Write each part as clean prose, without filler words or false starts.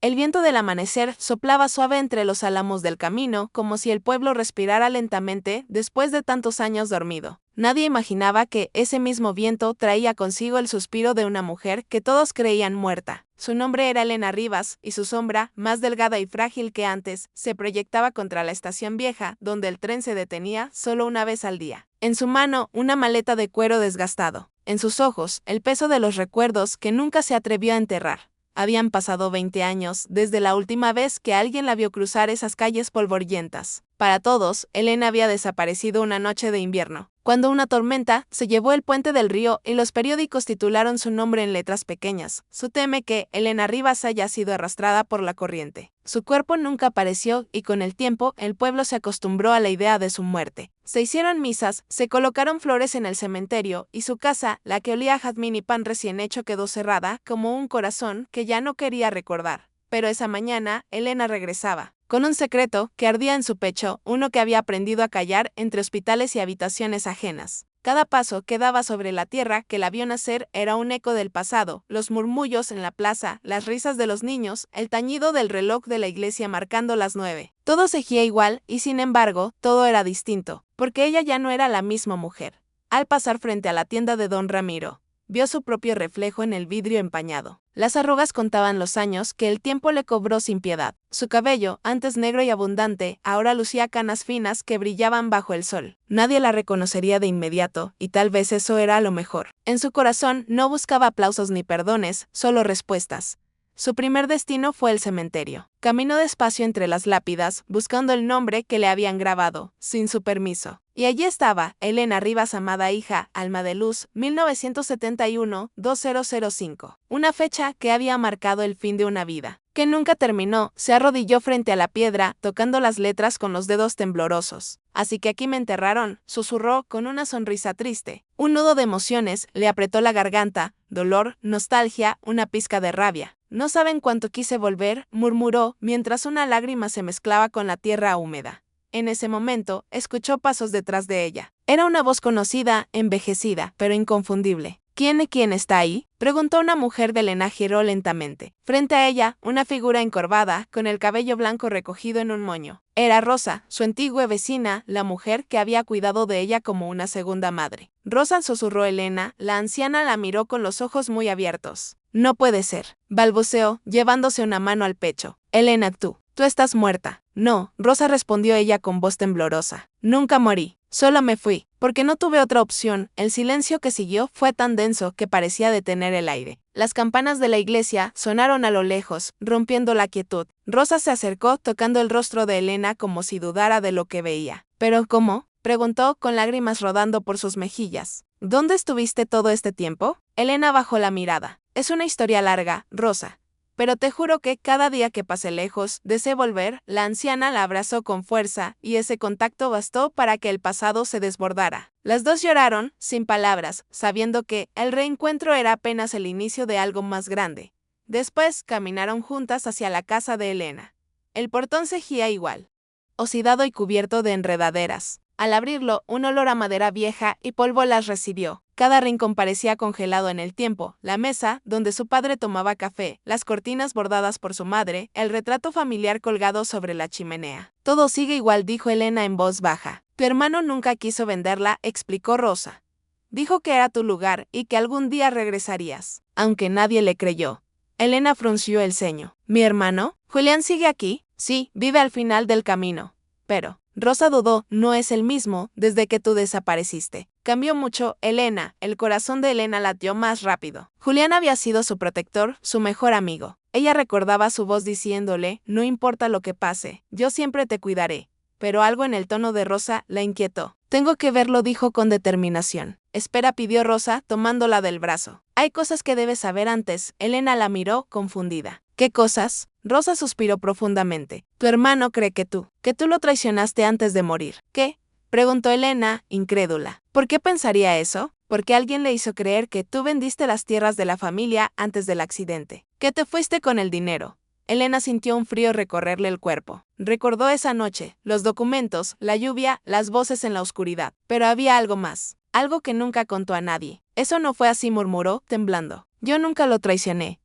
El viento del amanecer soplaba suave entre los álamos del camino, como si el pueblo respirara lentamente después de tantos años dormido. Nadie imaginaba que ese mismo viento traía consigo el suspiro de una mujer que todos creían muerta. Su nombre era Elena Rivas, y su sombra, más delgada y frágil que antes, se proyectaba contra la estación vieja, donde el tren se detenía solo una vez al día. En su mano, una maleta de cuero desgastado. En sus ojos, el peso de los recuerdos que nunca se atrevió a enterrar. Habían pasado 20 años desde la última vez que alguien la vio cruzar esas calles polvorientas. Para todos, Elena había desaparecido una noche de invierno, cuando una tormenta se llevó el puente del río y los periódicos titularon su nombre en letras pequeñas. Se teme que Elena Rivas haya sido arrastrada por la corriente. Su cuerpo nunca apareció y con el tiempo el pueblo se acostumbró a la idea de su muerte. Se hicieron misas, se colocaron flores en el cementerio y su casa, la que olía a jazmín y pan recién hecho, quedó cerrada como un corazón que ya no quería recordar. Pero esa mañana, Elena regresaba, con un secreto que ardía en su pecho, uno que había aprendido a callar entre hospitales y habitaciones ajenas. Cada paso que daba sobre la tierra que la vio nacer era un eco del pasado, los murmullos en la plaza, las risas de los niños, el tañido del reloj de la iglesia marcando las 9. Todo seguía igual y sin embargo, todo era distinto, porque ella ya no era la misma mujer. Al pasar frente a la tienda de don Ramiro, vio su propio reflejo en el vidrio empañado. Las arrugas contaban los años que el tiempo le cobró sin piedad. Su cabello, antes negro y abundante, ahora lucía canas finas que brillaban bajo el sol. Nadie la reconocería de inmediato, y tal vez eso era lo mejor. En su corazón no buscaba aplausos ni perdones, solo respuestas. Su primer destino fue el cementerio. Caminó despacio entre las lápidas, buscando el nombre que le habían grabado, sin su permiso. Y allí estaba, Elena Rivas, amada hija, alma de luz, 1971-2005. Una fecha que había marcado el fin de una vida, que nunca terminó. Se arrodilló frente a la piedra, tocando las letras con los dedos temblorosos. Así que aquí me enterraron, susurró con una sonrisa triste. Un nudo de emociones le apretó la garganta, dolor, nostalgia, una pizca de rabia. No saben cuánto quise volver, murmuró, mientras una lágrima se mezclaba con la tierra húmeda. En ese momento, escuchó pasos detrás de ella. Era una voz conocida, envejecida, pero inconfundible. ¿Quién está ahí?, preguntó una mujer de Elena. Giró lentamente. Frente a ella, una figura encorvada, con el cabello blanco recogido en un moño. Era Rosa, su antigua vecina, la mujer que había cuidado de ella como una segunda madre. Rosa, susurró Elena. La anciana la miró con los ojos muy abiertos. No puede ser, balbuceó, llevándose una mano al pecho. Elena, tú estás muerta. No, Rosa, respondió ella con voz temblorosa. Nunca morí. Solo me fui, porque no tuve otra opción. El silencio que siguió fue tan denso que parecía detener el aire. Las campanas de la iglesia sonaron a lo lejos, rompiendo la quietud. Rosa se acercó, tocando el rostro de Elena como si dudara de lo que veía. ¿Pero cómo?, preguntó, con lágrimas rodando por sus mejillas. ¿Dónde estuviste todo este tiempo? Elena bajó la mirada. Es una historia larga, Rosa. Pero te juro que cada día que pasé lejos, deseé volver. La anciana la abrazó con fuerza, y ese contacto bastó para que el pasado se desbordara. Las dos lloraron, sin palabras, sabiendo que el reencuentro era apenas el inicio de algo más grande. Después, caminaron juntas hacia la casa de Elena. El portón seguía igual, oxidado y cubierto de enredaderas. Al abrirlo, un olor a madera vieja y polvo las recibió. Cada rincón parecía congelado en el tiempo. La mesa, donde su padre tomaba café, las cortinas bordadas por su madre, el retrato familiar colgado sobre la chimenea. Todo sigue igual, dijo Elena en voz baja. Tu hermano nunca quiso venderla, explicó Rosa. Dijo que era tu lugar y que algún día regresarías, aunque nadie le creyó. Elena frunció el ceño. ¿Mi hermano? ¿Julián sigue aquí? Sí, vive al final del camino. Pero Rosa dudó, no es el mismo desde que tú desapareciste. Cambió mucho, Elena. El corazón de Elena latió más rápido. Julián había sido su protector, su mejor amigo. Ella recordaba su voz diciéndole, no importa lo que pase, yo siempre te cuidaré. Pero algo en el tono de Rosa la inquietó. Tengo que verlo, dijo con determinación. Espera, pidió Rosa, tomándola del brazo. Hay cosas que debes saber antes. Elena la miró, confundida. ¿Qué cosas? Rosa suspiró profundamente. Tu hermano cree que tú lo traicionaste antes de morir. ¿Qué?, preguntó Elena, incrédula. ¿Por qué pensaría eso? Porque alguien le hizo creer que tú vendiste las tierras de la familia antes del accidente. Que te fuiste con el dinero. Elena sintió un frío recorrerle el cuerpo. Recordó esa noche, los documentos, la lluvia, las voces en la oscuridad. Pero había algo más. Algo que nunca contó a nadie. Eso no fue así, murmuró, temblando. Yo nunca lo traicioné.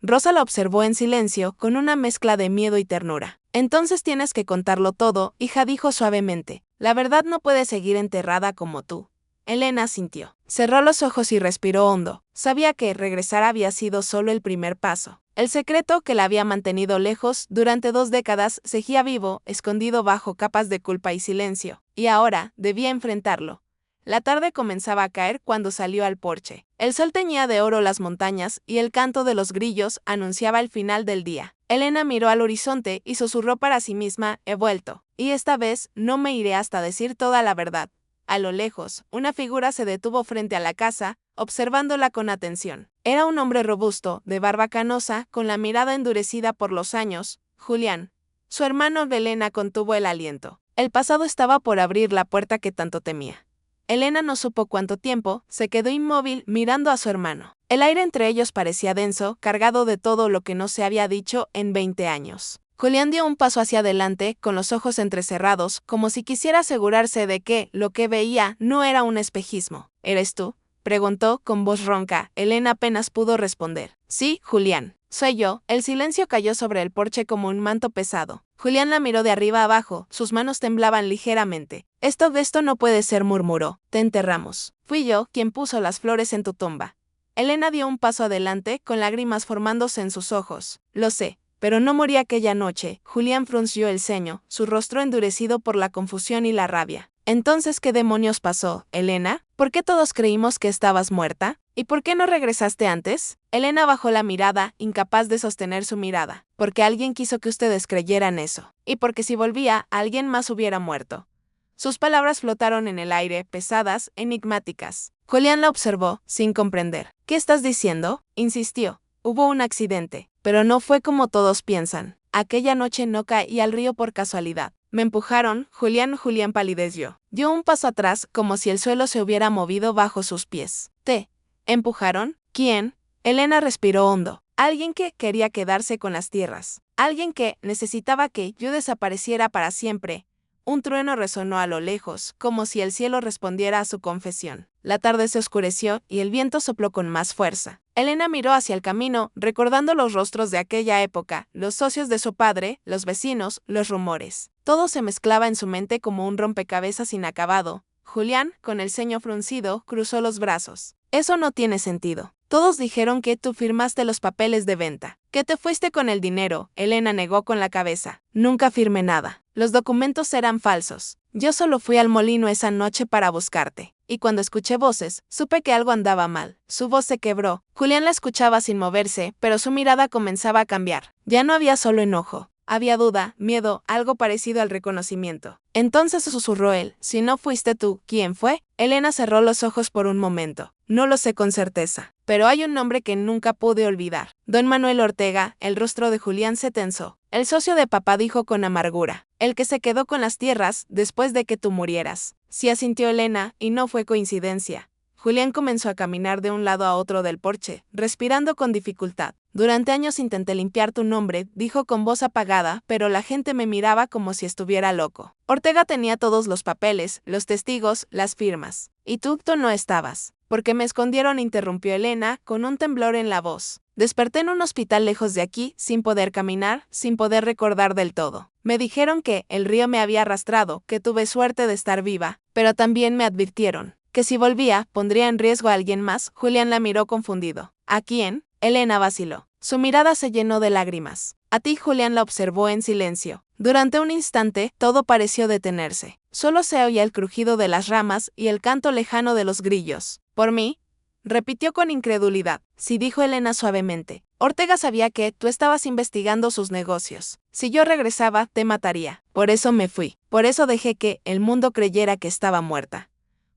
Rosa la observó en silencio, con una mezcla de miedo y ternura. Entonces tienes que contarlo todo, hija, dijo suavemente. La verdad no puede seguir enterrada como tú. Elena sintió. Cerró los ojos y respiró hondo. Sabía que regresar había sido solo el primer paso. El secreto que la había mantenido lejos durante 2 décadas seguía vivo, escondido bajo capas de culpa y silencio, y ahora debía enfrentarlo. La tarde comenzaba a caer cuando salió al porche. El sol teñía de oro las montañas y el canto de los grillos anunciaba el final del día. Elena miró al horizonte y susurró para sí misma: he vuelto, y esta vez no me iré hasta decir toda la verdad. A lo lejos, una figura se detuvo frente a la casa, observándola con atención. Era un hombre robusto, de barba canosa, con la mirada endurecida por los años. Julián. Su hermano de Elena contuvo el aliento. El pasado estaba por abrir la puerta que tanto temía. Elena no supo cuánto tiempo, se quedó inmóvil mirando a su hermano. El aire entre ellos parecía denso, cargado de todo lo que no se había dicho en 20 años. Julián dio un paso hacia adelante, con los ojos entrecerrados, como si quisiera asegurarse de que lo que veía no era un espejismo. ¿Eres tú?, preguntó con voz ronca. Elena apenas pudo responder. Sí, Julián. Soy yo. El silencio cayó sobre el porche como un manto pesado. Julián la miró de arriba abajo, sus manos temblaban ligeramente. Esto no puede ser, murmuró. Te enterramos. Fui yo quien puso las flores en tu tumba. Elena dio un paso adelante, con lágrimas formándose en sus ojos. Lo sé, pero no morí aquella noche. Julián frunció el ceño, su rostro endurecido por la confusión y la rabia. Entonces, ¿qué demonios pasó, Elena? ¿Por qué todos creímos que estabas muerta? ¿Y por qué no regresaste antes? Elena bajó la mirada, incapaz de sostener su mirada. Porque alguien quiso que ustedes creyeran eso. Y porque si volvía, alguien más hubiera muerto. Sus palabras flotaron en el aire, pesadas, enigmáticas. Julián la observó, sin comprender. ¿Qué estás diciendo?, insistió. Hubo un accidente, pero no fue como todos piensan. Aquella noche no caí al río por casualidad. Me empujaron. Julián palideció. Dio un paso atrás, como si el suelo se hubiera movido bajo sus pies. ¿Te empujaron? ¿Quién? Elena respiró hondo. Alguien que quería quedarse con las tierras. Alguien que necesitaba que yo desapareciera para siempre. Un trueno resonó a lo lejos, como si el cielo respondiera a su confesión. La tarde se oscureció y el viento sopló con más fuerza. Elena miró hacia el camino, recordando los rostros de aquella época, los socios de su padre, los vecinos, los rumores. Todo se mezclaba en su mente como un rompecabezas inacabado. Julián, con el ceño fruncido, cruzó los brazos. Eso no tiene sentido. Todos dijeron que tú firmaste los papeles de venta, que te fuiste con el dinero. Elena negó con la cabeza. Nunca firmé nada. Los documentos eran falsos. Yo solo fui al molino esa noche para buscarte. Y cuando escuché voces, supe que algo andaba mal. Su voz se quebró. Julián la escuchaba sin moverse, pero su mirada comenzaba a cambiar. Ya no había solo enojo. Había duda, miedo, algo parecido al reconocimiento. Entonces susurró él. Si no fuiste tú, ¿quién fue? Elena cerró los ojos por un momento. No lo sé con certeza, pero hay un nombre que nunca pude olvidar. Don Manuel Ortega. El rostro de Julián se tensó. El socio de papá, dijo con amargura. El que se quedó con las tierras después de que tú murieras. Sí, asintió Elena, y no fue coincidencia. Julián comenzó a caminar de un lado a otro del porche, respirando con dificultad. Durante años intenté limpiar tu nombre, dijo con voz apagada, pero la gente me miraba como si estuviera loco. Ortega tenía todos los papeles, los testigos, las firmas. Y tú no estabas. Porque me escondieron, interrumpió Elena, con un temblor en la voz. Desperté en un hospital lejos de aquí, sin poder caminar, sin poder recordar del todo. Me dijeron que el río me había arrastrado, que tuve suerte de estar viva, pero también me advirtieron que si volvía, pondría en riesgo a alguien más. Julián la miró confundido. ¿A quién? Elena vaciló. Su mirada se llenó de lágrimas. A ti. Julián la observó en silencio. Durante un instante, todo pareció detenerse. Solo se oía el crujido de las ramas y el canto lejano de los grillos. ¿Por mí?, repitió con incredulidad. Sí, dijo Elena suavemente. Ortega sabía que tú estabas investigando sus negocios. Si yo regresaba, te mataría. Por eso me fui. Por eso dejé que el mundo creyera que estaba muerta.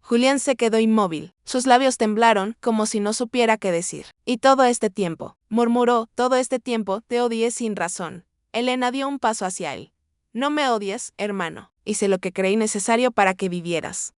Julián se quedó inmóvil. Sus labios temblaron, como si no supiera qué decir. Y todo este tiempo, murmuró, todo este tiempo te odié sin razón. Elena dio un paso hacia él. No me odies, hermano. Hice lo que creí necesario para que vivieras.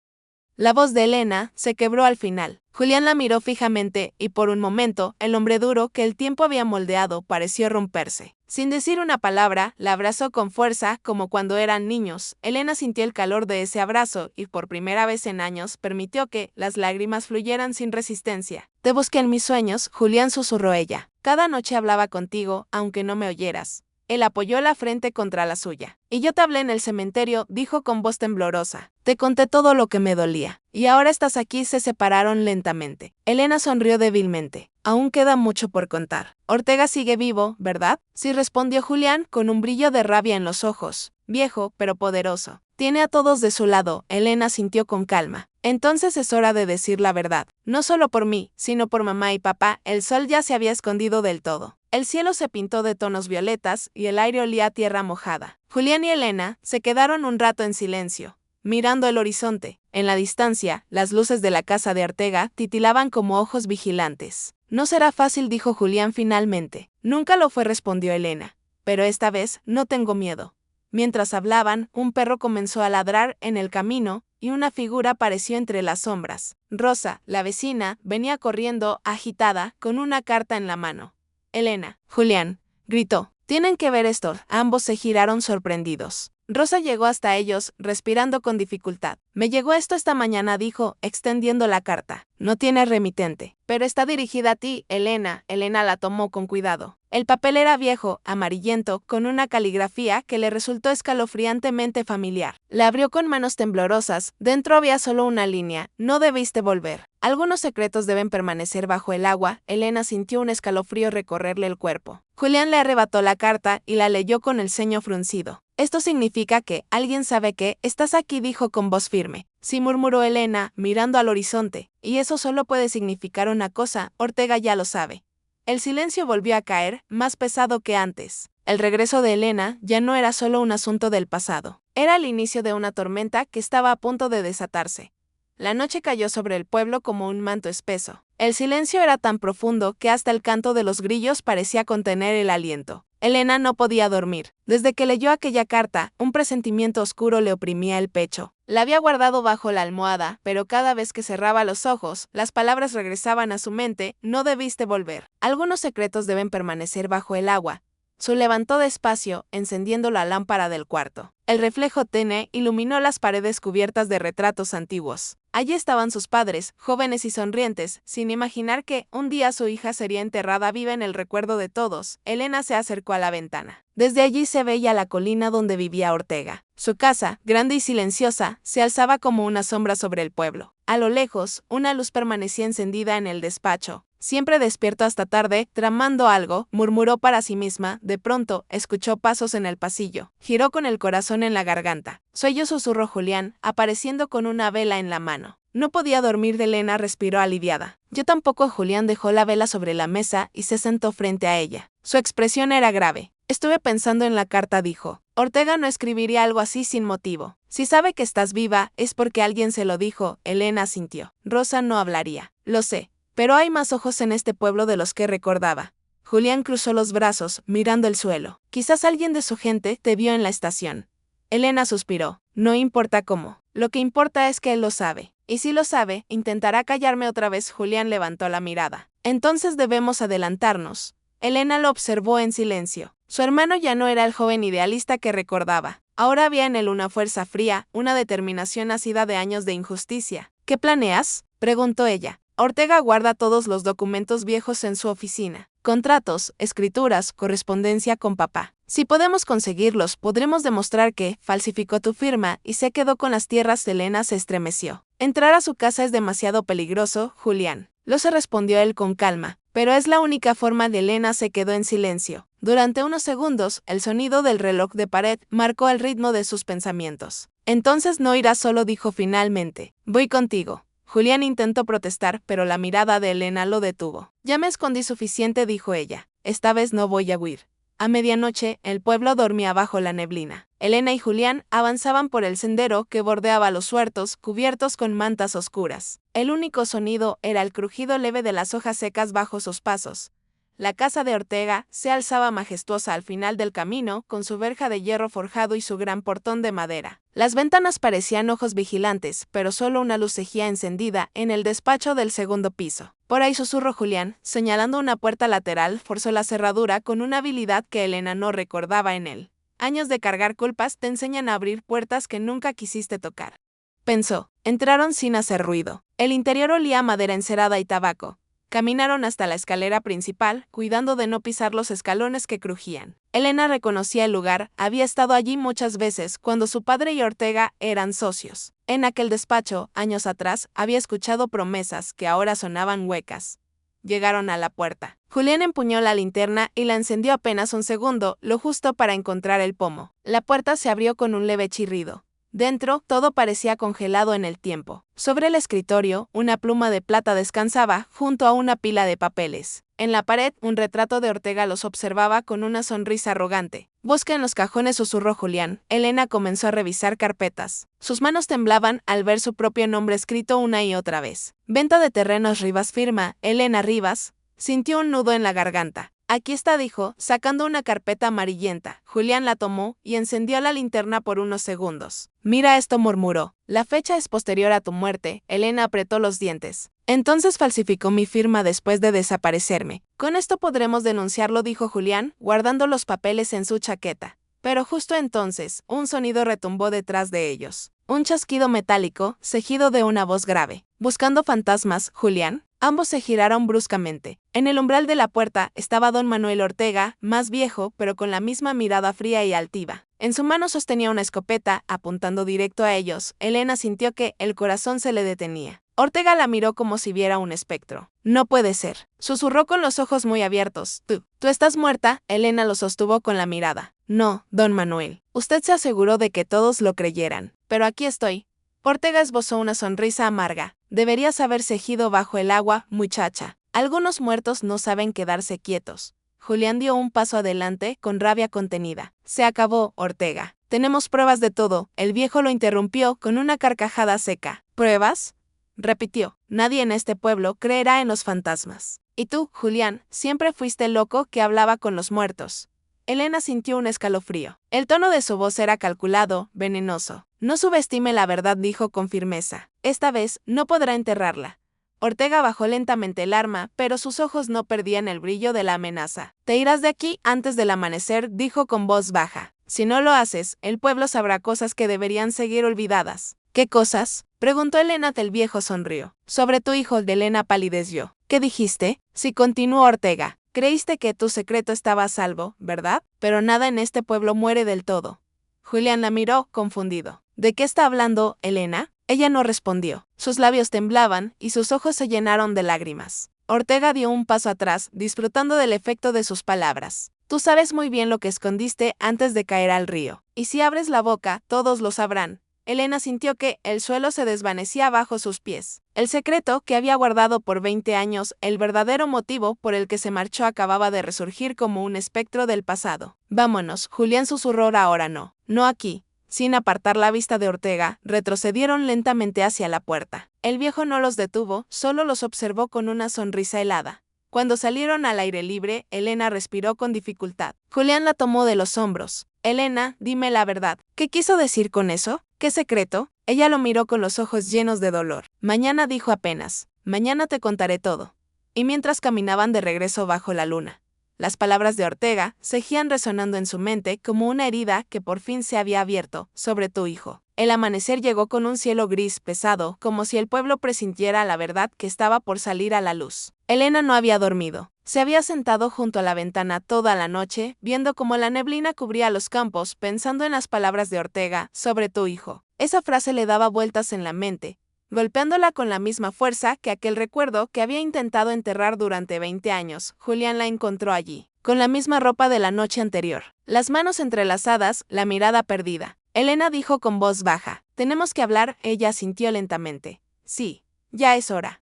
La voz de Elena se quebró al final. Julián la miró fijamente y por un momento, el hombre duro que el tiempo había moldeado pareció romperse. Sin decir una palabra, la abrazó con fuerza como cuando eran niños. Elena sintió el calor de ese abrazo y por primera vez en años permitió que las lágrimas fluyeran sin resistencia. Te busqué en mis sueños, Julián, susurró ella. Cada noche hablaba contigo, aunque no me oyeras. Él apoyó la frente contra la suya. Y yo te hablé en el cementerio, dijo con voz temblorosa. Te conté todo lo que me dolía. Y ahora estás aquí. Se separaron lentamente. Elena sonrió débilmente. Aún queda mucho por contar. Ortega sigue vivo, ¿verdad? Sí, respondió Julián con un brillo de rabia en los ojos. Viejo, pero poderoso. Tiene a todos de su lado, Elena sintió con calma. Entonces es hora de decir la verdad. No solo por mí, sino por mamá y papá, el sol ya se había escondido del todo. El cielo se pintó de tonos violetas y el aire olía a tierra mojada. Julián y Elena se quedaron un rato en silencio, mirando el horizonte. En la distancia, las luces de la casa de Ortega titilaban como ojos vigilantes. No será fácil, dijo Julián finalmente. Nunca lo fue, respondió Elena. Pero esta vez no tengo miedo. Mientras hablaban, un perro comenzó a ladrar en el camino y una figura apareció entre las sombras. Rosa, la vecina, venía corriendo, agitada, con una carta en la mano. Elena, Julián, gritó. Tienen que ver esto. Ambos se giraron sorprendidos. Rosa llegó hasta ellos, respirando con dificultad. Me llegó esto esta mañana, dijo, extendiendo la carta. No tiene remitente, pero está dirigida a ti, Elena. Elena la tomó con cuidado. El papel era viejo, amarillento, con una caligrafía que le resultó escalofriantemente familiar. La abrió con manos temblorosas. Dentro había solo una línea. No debiste volver. Algunos secretos deben permanecer bajo el agua. Elena sintió un escalofrío recorrerle el cuerpo. Julián le arrebató la carta y la leyó con el ceño fruncido. Esto significa que alguien sabe que estás aquí, dijo con voz firme. Sí, murmuró Elena, mirando al horizonte. Y eso solo puede significar una cosa, Ortega ya lo sabe. El silencio volvió a caer, más pesado que antes. El regreso de Elena ya no era solo un asunto del pasado. Era el inicio de una tormenta que estaba a punto de desatarse. La noche cayó sobre el pueblo como un manto espeso. El silencio era tan profundo que hasta el canto de los grillos parecía contener el aliento. Elena no podía dormir. Desde que leyó aquella carta, un presentimiento oscuro le oprimía el pecho. La había guardado bajo la almohada, pero cada vez que cerraba los ojos, las palabras regresaban a su mente. No debiste volver. Algunos secretos deben permanecer bajo el agua. Se levantó despacio, encendiendo la lámpara del cuarto. El reflejo tenue iluminó las paredes cubiertas de retratos antiguos. Allí estaban sus padres, jóvenes y sonrientes, sin imaginar que un día su hija sería enterrada viva en el recuerdo de todos. Elena se acercó a la ventana. Desde allí se veía la colina donde vivía Ortega. Su casa, grande y silenciosa, se alzaba como una sombra sobre el pueblo. A lo lejos, una luz permanecía encendida en el despacho. Siempre despierto hasta tarde, tramando algo, murmuró para sí misma. De pronto, escuchó pasos en el pasillo. Giró con el corazón en la garganta. Soy yo, susurró Julián, apareciendo con una vela en la mano. No podía dormir. Elena respiró aliviada. Yo tampoco. Julián dejó la vela sobre la mesa y se sentó frente a ella. Su expresión era grave. Estuve pensando en la carta, dijo. Ortega no escribiría algo así sin motivo. Si sabe que estás viva, es porque alguien se lo dijo. Elena asintió. Rosa no hablaría. Lo sé. Pero hay más ojos en este pueblo de los que recordaba. Julián cruzó los brazos, mirando el suelo. Quizás alguien de su gente te vio en la estación. Elena suspiró. No importa cómo. Lo que importa es que él lo sabe. Y si lo sabe, intentará callarme otra vez. Julián levantó la mirada. Entonces debemos adelantarnos. Elena lo observó en silencio. Su hermano ya no era el joven idealista que recordaba. Ahora había en él una fuerza fría, una determinación nacida de años de injusticia. ¿Qué planeas?, preguntó ella. Ortega guarda todos los documentos viejos en su oficina. Contratos, escrituras, correspondencia con papá. Si podemos conseguirlos, podremos demostrar que falsificó tu firma y se quedó con las tierras. Elena se estremeció. Entrar a su casa es demasiado peligroso, Julián. Lo se respondió él con calma. Pero es la única forma. De Elena se quedó en silencio. Durante unos segundos, el sonido del reloj de pared marcó el ritmo de sus pensamientos. Entonces no irás solo, dijo finalmente. Voy contigo. Julián intentó protestar, pero la mirada de Elena lo detuvo. Ya me escondí suficiente, dijo ella. Esta vez no voy a huir. A medianoche, el pueblo dormía bajo la neblina. Elena y Julián avanzaban por el sendero que bordeaba los huertos, cubiertos con mantas oscuras. El único sonido era el crujido leve de las hojas secas bajo sus pasos. La casa de Ortega se alzaba majestuosa al final del camino, con su verja de hierro forjado y su gran portón de madera. Las ventanas parecían ojos vigilantes, pero solo una luz cejía encendida en el despacho del segundo piso. Por ahí susurró Julián, señalando una puerta lateral, forzó la cerradura con una habilidad que Elena no recordaba en él. Años de cargar culpas te enseñan a abrir puertas que nunca quisiste tocar. Pensó. Entraron sin hacer ruido. El interior olía a madera encerada y tabaco. Caminaron hasta la escalera principal, cuidando de no pisar los escalones que crujían. Elena reconocía el lugar, había estado allí muchas veces cuando su padre y Ortega eran socios. En aquel despacho, años atrás, había escuchado promesas que ahora sonaban huecas. Llegaron a la puerta. Julián empuñó la linterna y la encendió apenas un segundo, lo justo para encontrar el pomo. La puerta se abrió con un leve chirrido. Dentro, todo parecía congelado en el tiempo. Sobre el escritorio, una pluma de plata descansaba, junto a una pila de papeles. En la pared, un retrato de Ortega los observaba con una sonrisa arrogante. Busca en los cajones, susurró Julián. Elena comenzó a revisar carpetas. Sus manos temblaban al ver su propio nombre escrito una y otra vez. Venta de terrenos Rivas firma, Elena Rivas. Sintió un nudo en la garganta. Aquí está, dijo, sacando una carpeta amarillenta. Julián la tomó y encendió la linterna por unos segundos. Mira esto, murmuró. La fecha es posterior a tu muerte. Elena apretó los dientes. Entonces falsificó mi firma después de desaparecerme. Con esto podremos denunciarlo, dijo Julián, guardando los papeles en su chaqueta. Pero justo entonces, un sonido retumbó detrás de ellos. Un chasquido metálico, seguido de una voz grave. ¿Buscando fantasmas, Julián? Ambos se giraron bruscamente. En el umbral de la puerta estaba don Manuel Ortega, más viejo, pero con la misma mirada fría y altiva. En su mano sostenía una escopeta, apuntando directo a ellos. Elena sintió que el corazón se le detenía. Ortega la miró como si viera un espectro. No puede ser. Susurró con los ojos muy abiertos. Tú estás muerta. Elena lo sostuvo con la mirada. No, don Manuel. Usted se aseguró de que todos lo creyeran. Pero aquí estoy. Ortega esbozó una sonrisa amarga. Deberías haber cejido bajo el agua, muchacha. Algunos muertos no saben quedarse quietos. Julián dio un paso adelante, con rabia contenida. Se acabó, Ortega. Tenemos pruebas de todo. El viejo lo interrumpió con una carcajada seca. ¿Pruebas?, repitió. Nadie en este pueblo creerá en los fantasmas. Y tú, Julián, siempre fuiste el loco que hablaba con los muertos. Elena sintió un escalofrío. El tono de su voz era calculado, venenoso. No subestime la verdad, dijo con firmeza. Esta vez no podrá enterrarla. Ortega bajó lentamente el arma, pero sus ojos no perdían el brillo de la amenaza. Te irás de aquí antes del amanecer, dijo con voz baja. Si no lo haces, el pueblo sabrá cosas que deberían seguir olvidadas. ¿Qué cosas?, preguntó Elena. El viejo sonrió. Sobre tu hijo. De Elena palideció. ¿Qué dijiste? Sí, continuó Ortega. Creíste que tu secreto estaba a salvo, ¿verdad? Pero nada en este pueblo muere del todo. Julián la miró, confundido. ¿De qué está hablando, Elena? Ella no respondió. Sus labios temblaban y sus ojos se llenaron de lágrimas. Ortega dio un paso atrás, disfrutando del efecto de sus palabras. Tú sabes muy bien lo que escondiste antes de caer al río. Y si abres la boca, todos lo sabrán. Elena sintió que el suelo se desvanecía bajo sus pies. El secreto que había guardado por 20 años, el verdadero motivo por el que se marchó, acababa de resurgir como un espectro del pasado. Vámonos, Julián susurró. Ahora no. No aquí. Sin apartar la vista de Ortega, retrocedieron lentamente hacia la puerta. El viejo no los detuvo, solo los observó con una sonrisa helada. Cuando salieron al aire libre, Elena respiró con dificultad. Julián la tomó de los hombros. Elena, dime la verdad. ¿Qué quiso decir con eso? ¿Qué secreto? Ella lo miró con los ojos llenos de dolor. Mañana, dijo apenas. Mañana te contaré todo. Y mientras caminaban de regreso bajo la luna, las palabras de Ortega seguían resonando en su mente como una herida que por fin se había abierto. Sobre tu hijo. El amanecer llegó con un cielo gris pesado, como si el pueblo presintiera la verdad que estaba por salir a la luz. Elena no había dormido. Se había sentado junto a la ventana toda la noche, viendo cómo la neblina cubría los campos, pensando en las palabras de Ortega, sobre tu hijo. Esa frase le daba vueltas en la mente, golpeándola con la misma fuerza que aquel recuerdo que había intentado enterrar durante 20 años. Julián la encontró allí, con la misma ropa de la noche anterior, las manos entrelazadas, la mirada perdida. Elena dijo con voz baja. Tenemos que hablar. Ella asintió lentamente. Sí, ya es hora.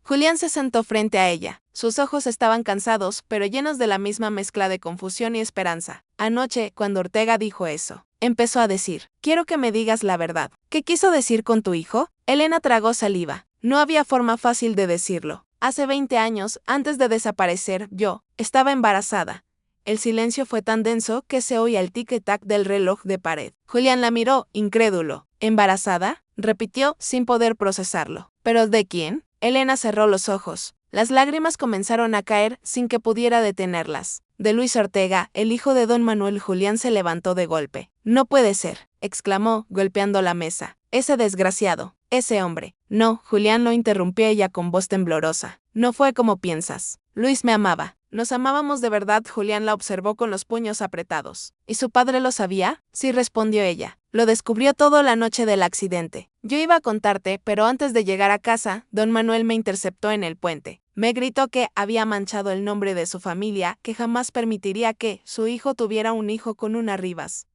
Julián se sentó frente a ella. Sus ojos estaban cansados, pero llenos de la misma mezcla de confusión y esperanza. Anoche, cuando Ortega dijo eso, empezó a decir, quiero que me digas la verdad. ¿Qué quiso decir con tu hijo? Elena tragó saliva. No había forma fácil de decirlo. Hace 20 años, antes de desaparecer, yo estaba embarazada. El silencio fue tan denso que se oía el tic-tac del reloj de pared. Julián la miró, incrédulo. ¿Embarazada?, repitió, sin poder procesarlo. ¿Pero de quién? Elena cerró los ojos. Las lágrimas comenzaron a caer sin que pudiera detenerlas. De Luis Ortega, el hijo de don Manuel. Julián se levantó de golpe. No puede ser, exclamó, golpeando la mesa. Ese desgraciado, ese hombre. No, Julián lo interrumpió ella con voz temblorosa. No fue como piensas. Luis me amaba. Nos amábamos de verdad. Julián la observó con los puños apretados. ¿Y su padre lo sabía? Sí, respondió ella. Lo descubrió todo la noche del accidente. Yo iba a contarte, pero antes de llegar a casa, don Manuel me interceptó en el puente. Me gritó que había manchado el nombre de su familia, que jamás permitiría que su hijo tuviera un hijo con una Rivas.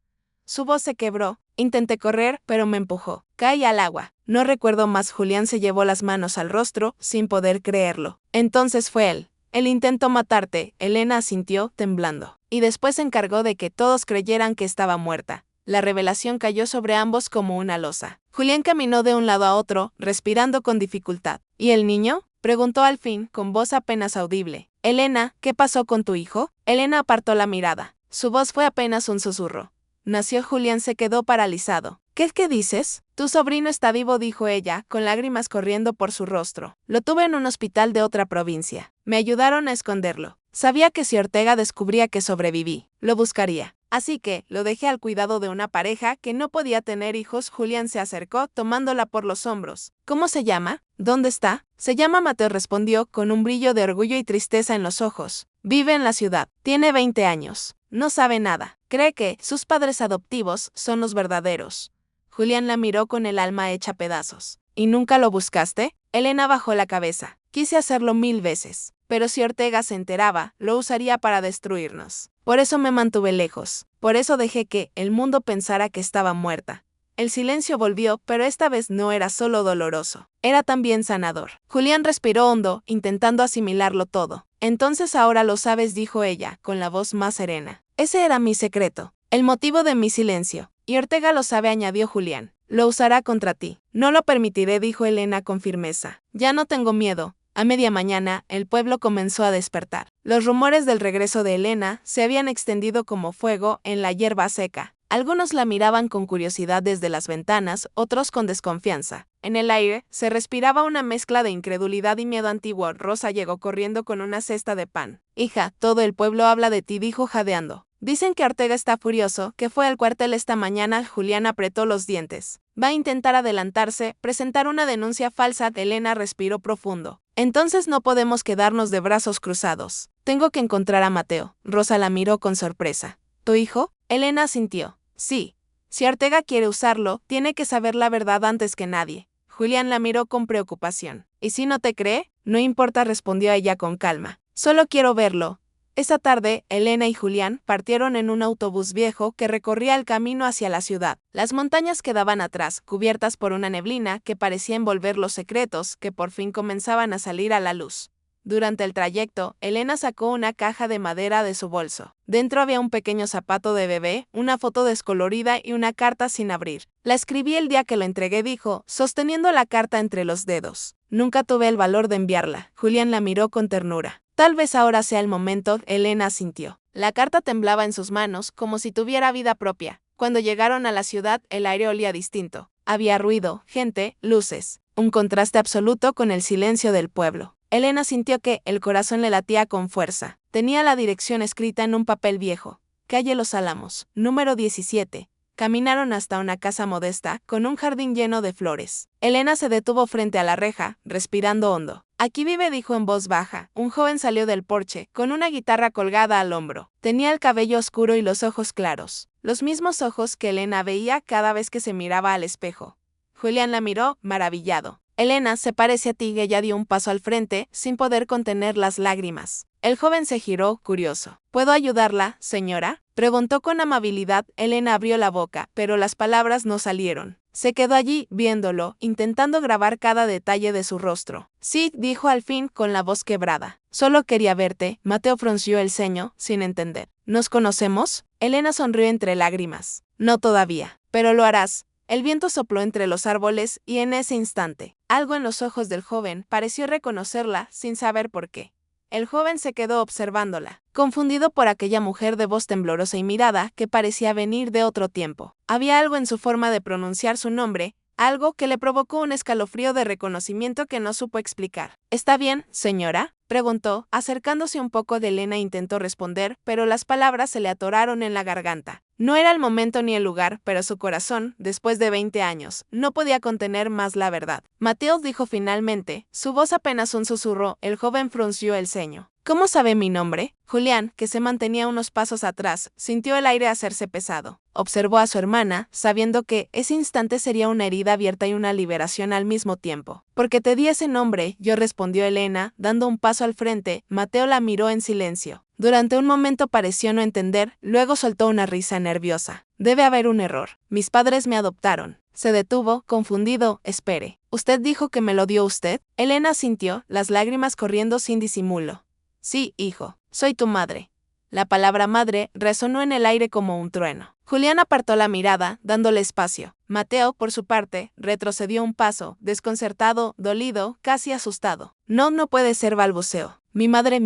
Su voz se quebró. Intenté correr, pero me empujó. Caí al agua. No recuerdo más. Julián se llevó las manos al rostro, sin poder creerlo. Entonces fue él. Él intentó matarte, Elena asintió, temblando. Y después se encargó de que todos creyeran que estaba muerta. La revelación cayó sobre ambos como una losa. Julián caminó de un lado a otro, respirando con dificultad. ¿Y el niño?, preguntó al fin, con voz apenas audible. Elena, ¿qué pasó con tu hijo? Elena apartó la mirada. Su voz fue apenas un susurro. Nació. Julián se quedó paralizado. ¿Qué dices? Tu sobrino está vivo, dijo ella, con lágrimas corriendo por su rostro. Lo tuve en un hospital de otra provincia. Me ayudaron a esconderlo. Sabía que si Ortega descubría que sobreviví, lo buscaría. Así que lo dejé al cuidado de una pareja que no podía tener hijos. Julián se acercó, tomándola por los hombros. ¿Cómo se llama? ¿Dónde está? Se llama Mateo, respondió, con un brillo de orgullo y tristeza en los ojos. Vive en la ciudad. Tiene 20 años. No sabe nada. Cree que sus padres adoptivos son los verdaderos. Julián la miró con el alma hecha pedazos. ¿Y nunca lo buscaste? Elena bajó la cabeza. Quise hacerlo 1000 veces. Pero si Ortega se enteraba, lo usaría para destruirnos. Por eso me mantuve lejos. Por eso dejé que el mundo pensara que estaba muerta. El silencio volvió, pero esta vez no era solo doloroso. Era también sanador. Julián respiró hondo, intentando asimilarlo todo. Entonces ahora lo sabes, dijo ella, con la voz más serena. Ese era mi secreto. El motivo de mi silencio. Y Ortega lo sabe, añadió Julián. Lo usará contra ti. No lo permitiré, dijo Elena con firmeza. Ya no tengo miedo. A media mañana, el pueblo comenzó a despertar. Los rumores del regreso de Elena se habían extendido como fuego en la hierba seca. Algunos la miraban con curiosidad desde las ventanas, otros con desconfianza. En el aire se respiraba una mezcla de incredulidad y miedo antiguo. Rosa llegó corriendo con una cesta de pan. Hija, todo el pueblo habla de ti, dijo jadeando. Dicen que Ortega está furioso, que fue al cuartel esta mañana. Julián apretó los dientes. Va a intentar adelantarse, presentar una denuncia falsa. Elena respiró profundo. Entonces no podemos quedarnos de brazos cruzados. Tengo que encontrar a Mateo. Rosa la miró con sorpresa. ¿Tu hijo? Elena asintió. Sí. Si Ortega quiere usarlo, tiene que saber la verdad antes que nadie. Julián la miró con preocupación. ¿Y si no te cree? No importa, respondió ella con calma. Solo quiero verlo. Esa tarde, Elena y Julián partieron en un autobús viejo que recorría el camino hacia la ciudad. Las montañas quedaban atrás, cubiertas por una neblina que parecía envolver los secretos que por fin comenzaban a salir a la luz. Durante el trayecto, Elena sacó una caja de madera de su bolso. Dentro había un pequeño zapato de bebé, una foto descolorida y una carta sin abrir. La escribí el día que lo entregué, dijo, sosteniendo la carta entre los dedos. Nunca tuve el valor de enviarla. Julián la miró con ternura. Tal vez ahora sea el momento, Elena asintió. La carta temblaba en sus manos, como si tuviera vida propia. Cuando llegaron a la ciudad, el aire olía distinto. Había ruido, gente, luces. Un contraste absoluto con el silencio del pueblo. Elena sintió que el corazón le latía con fuerza. Tenía la dirección escrita en un papel viejo. Calle Los Álamos, número 17. Caminaron hasta una casa modesta, con un jardín lleno de flores. Elena se detuvo frente a la reja, respirando hondo. Aquí vive, dijo en voz baja. Un joven salió del porche, con una guitarra colgada al hombro. Tenía el cabello oscuro y los ojos claros. Los mismos ojos que Elena veía cada vez que se miraba al espejo. Julián la miró, maravillado. Elena, se parece a ti. Ella dio un paso al frente, sin poder contener las lágrimas. El joven se giró, curioso. ¿Puedo ayudarla, señora?, preguntó con amabilidad. Elena abrió la boca, pero las palabras no salieron. Se quedó allí, viéndolo, intentando grabar cada detalle de su rostro. Sí, dijo al fin, con la voz quebrada. Solo quería verte. Mateo frunció el ceño, sin entender. ¿Nos conocemos? Elena sonrió entre lágrimas. No todavía. Pero lo harás. El viento sopló entre los árboles y en ese instante, algo en los ojos del joven pareció reconocerla sin saber por qué. El joven se quedó observándola, confundido por aquella mujer de voz temblorosa y mirada que parecía venir de otro tiempo. Había algo en su forma de pronunciar su nombre, algo que le provocó un escalofrío de reconocimiento que no supo explicar. ¿Está bien, señora?, preguntó, acercándose un poco de Elena. Intentó responder, pero las palabras se le atoraron en la garganta. No era el momento ni el lugar, pero su corazón, después de 20 años, no podía contener más la verdad. Mateo, dijo finalmente, su voz apenas un susurro. El joven frunció el ceño. ¿Cómo sabe mi nombre? Julián, que se mantenía unos pasos atrás, sintió el aire hacerse pesado. Observó a su hermana, sabiendo que ese instante sería una herida abierta y una liberación al mismo tiempo. Porque te di ese nombre, yo, respondió Elena, dando un paso al frente. Mateo la miró en silencio. Durante un momento pareció no entender, luego soltó una risa nerviosa. Debe haber un error. Mis padres me adoptaron. Se detuvo, confundido. Espere. ¿Usted dijo que me lo dio usted? Elena asintió, las lágrimas corriendo sin disimulo. Sí, hijo, soy tu madre. La palabra madre resonó en el aire como un trueno. Julián apartó la mirada, dándole espacio. Mateo, por su parte, retrocedió un paso, desconcertado, dolido, casi asustado. No puede ser, balbuceó. Mi madre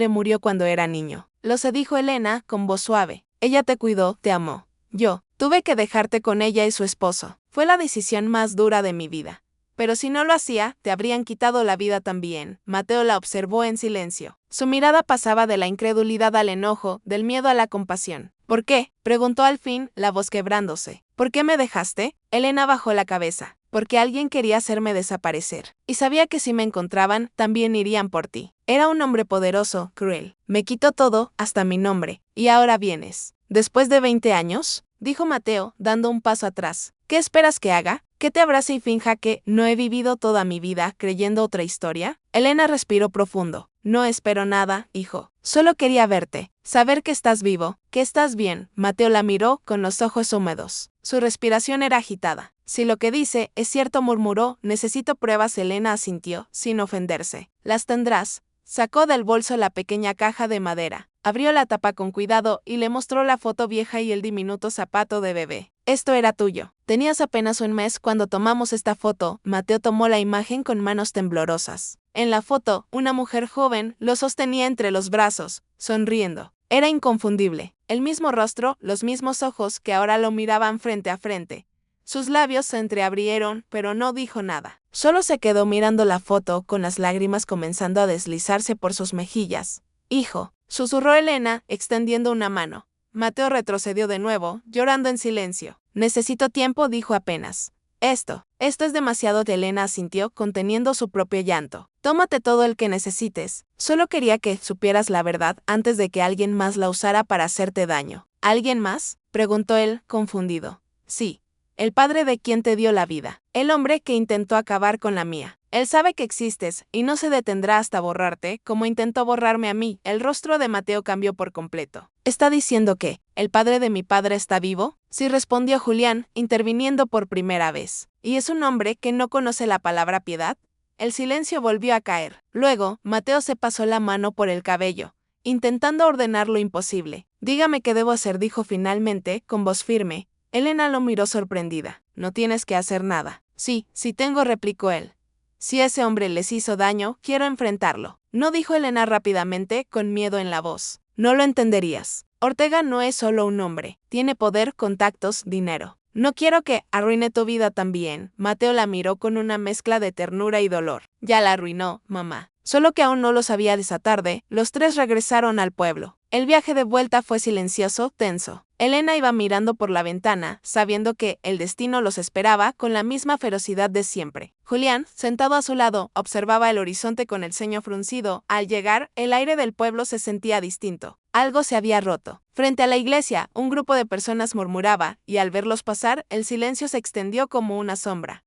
murió cuando era niño. Lo sé, dijo Elena, con voz suave. Ella te cuidó, te amó. Yo tuve que dejarte con ella y su esposo. Fue la decisión más dura de mi vida. Pero si no lo hacía, te habrían quitado la vida también. Mateo la observó en silencio. Su mirada pasaba de la incredulidad al enojo, del miedo a la compasión. ¿Por qué?, preguntó al fin, la voz quebrándose. ¿Por qué me dejaste? Elena bajó la cabeza. Porque alguien quería hacerme desaparecer. Y sabía que si me encontraban, también irían por ti. Era un hombre poderoso, cruel. Me quitó todo, hasta mi nombre. Y ahora vienes. ¿Después de 20 años? Dijo Mateo, dando un paso atrás. ¿Qué esperas que haga? ¿Que te abrace y finja que no he vivido toda mi vida creyendo otra historia? Elena respiró profundo. No espero nada, hijo. Solo quería verte, saber que estás vivo, que estás bien. Mateo la miró con los ojos húmedos. Su respiración era agitada. Si lo que dice es cierto, murmuró. Necesito pruebas. Elena asintió, sin ofenderse. Las tendrás. Sacó del bolso la pequeña caja de madera. Abrió la tapa con cuidado y le mostró la foto vieja y el diminuto zapato de bebé. Esto era tuyo. Tenías apenas un mes cuando tomamos esta foto. Mateo tomó la imagen con manos temblorosas. En la foto, una mujer joven lo sostenía entre los brazos, sonriendo. Era inconfundible. El mismo rostro, los mismos ojos que ahora lo miraban frente a frente. Sus labios se entreabrieron, pero no dijo nada. Solo se quedó mirando la foto, con las lágrimas comenzando a deslizarse por sus mejillas. Hijo, susurró Elena, extendiendo una mano. Mateo retrocedió de nuevo, llorando en silencio. Necesito tiempo, dijo apenas. Esto es demasiado. Elena asintió, conteniendo su propio llanto. Tómate todo el que necesites. Solo quería que supieras la verdad antes de que alguien más la usara para hacerte daño. ¿Alguien más?, preguntó él, confundido. Sí. El padre de quien te dio la vida. El hombre que intentó acabar con la mía. Él sabe que existes, y no se detendrá hasta borrarte, como intentó borrarme a mí. El rostro de Mateo cambió por completo. ¿Está diciendo que el padre de mi padre está vivo? Sí, respondió Julián, interviniendo por primera vez. ¿Y es un hombre que no conoce la palabra piedad? El silencio volvió a caer. Luego, Mateo se pasó la mano por el cabello, intentando ordenar lo imposible. Dígame qué debo hacer, dijo finalmente, con voz firme. Elena lo miró sorprendida. No tienes que hacer nada. Sí tengo, replicó él. Si ese hombre les hizo daño, quiero enfrentarlo. No, dijo Elena rápidamente, con miedo en la voz. No lo entenderías. Ortega no es solo un hombre. Tiene poder, contactos, dinero. No quiero que arruine tu vida también. Mateo la miró con una mezcla de ternura y dolor. Ya la arruinó, mamá. Solo que aún no lo sabía. Esa tarde, los tres regresaron al pueblo. El viaje de vuelta fue silencioso, tenso. Elena iba mirando por la ventana, sabiendo que el destino los esperaba con la misma ferocidad de siempre. Julián, sentado a su lado, observaba el horizonte con el ceño fruncido. Al llegar, el aire del pueblo se sentía distinto. Algo se había roto. Frente a la iglesia, un grupo de personas murmuraba, y al verlos pasar, el silencio se extendió como una sombra.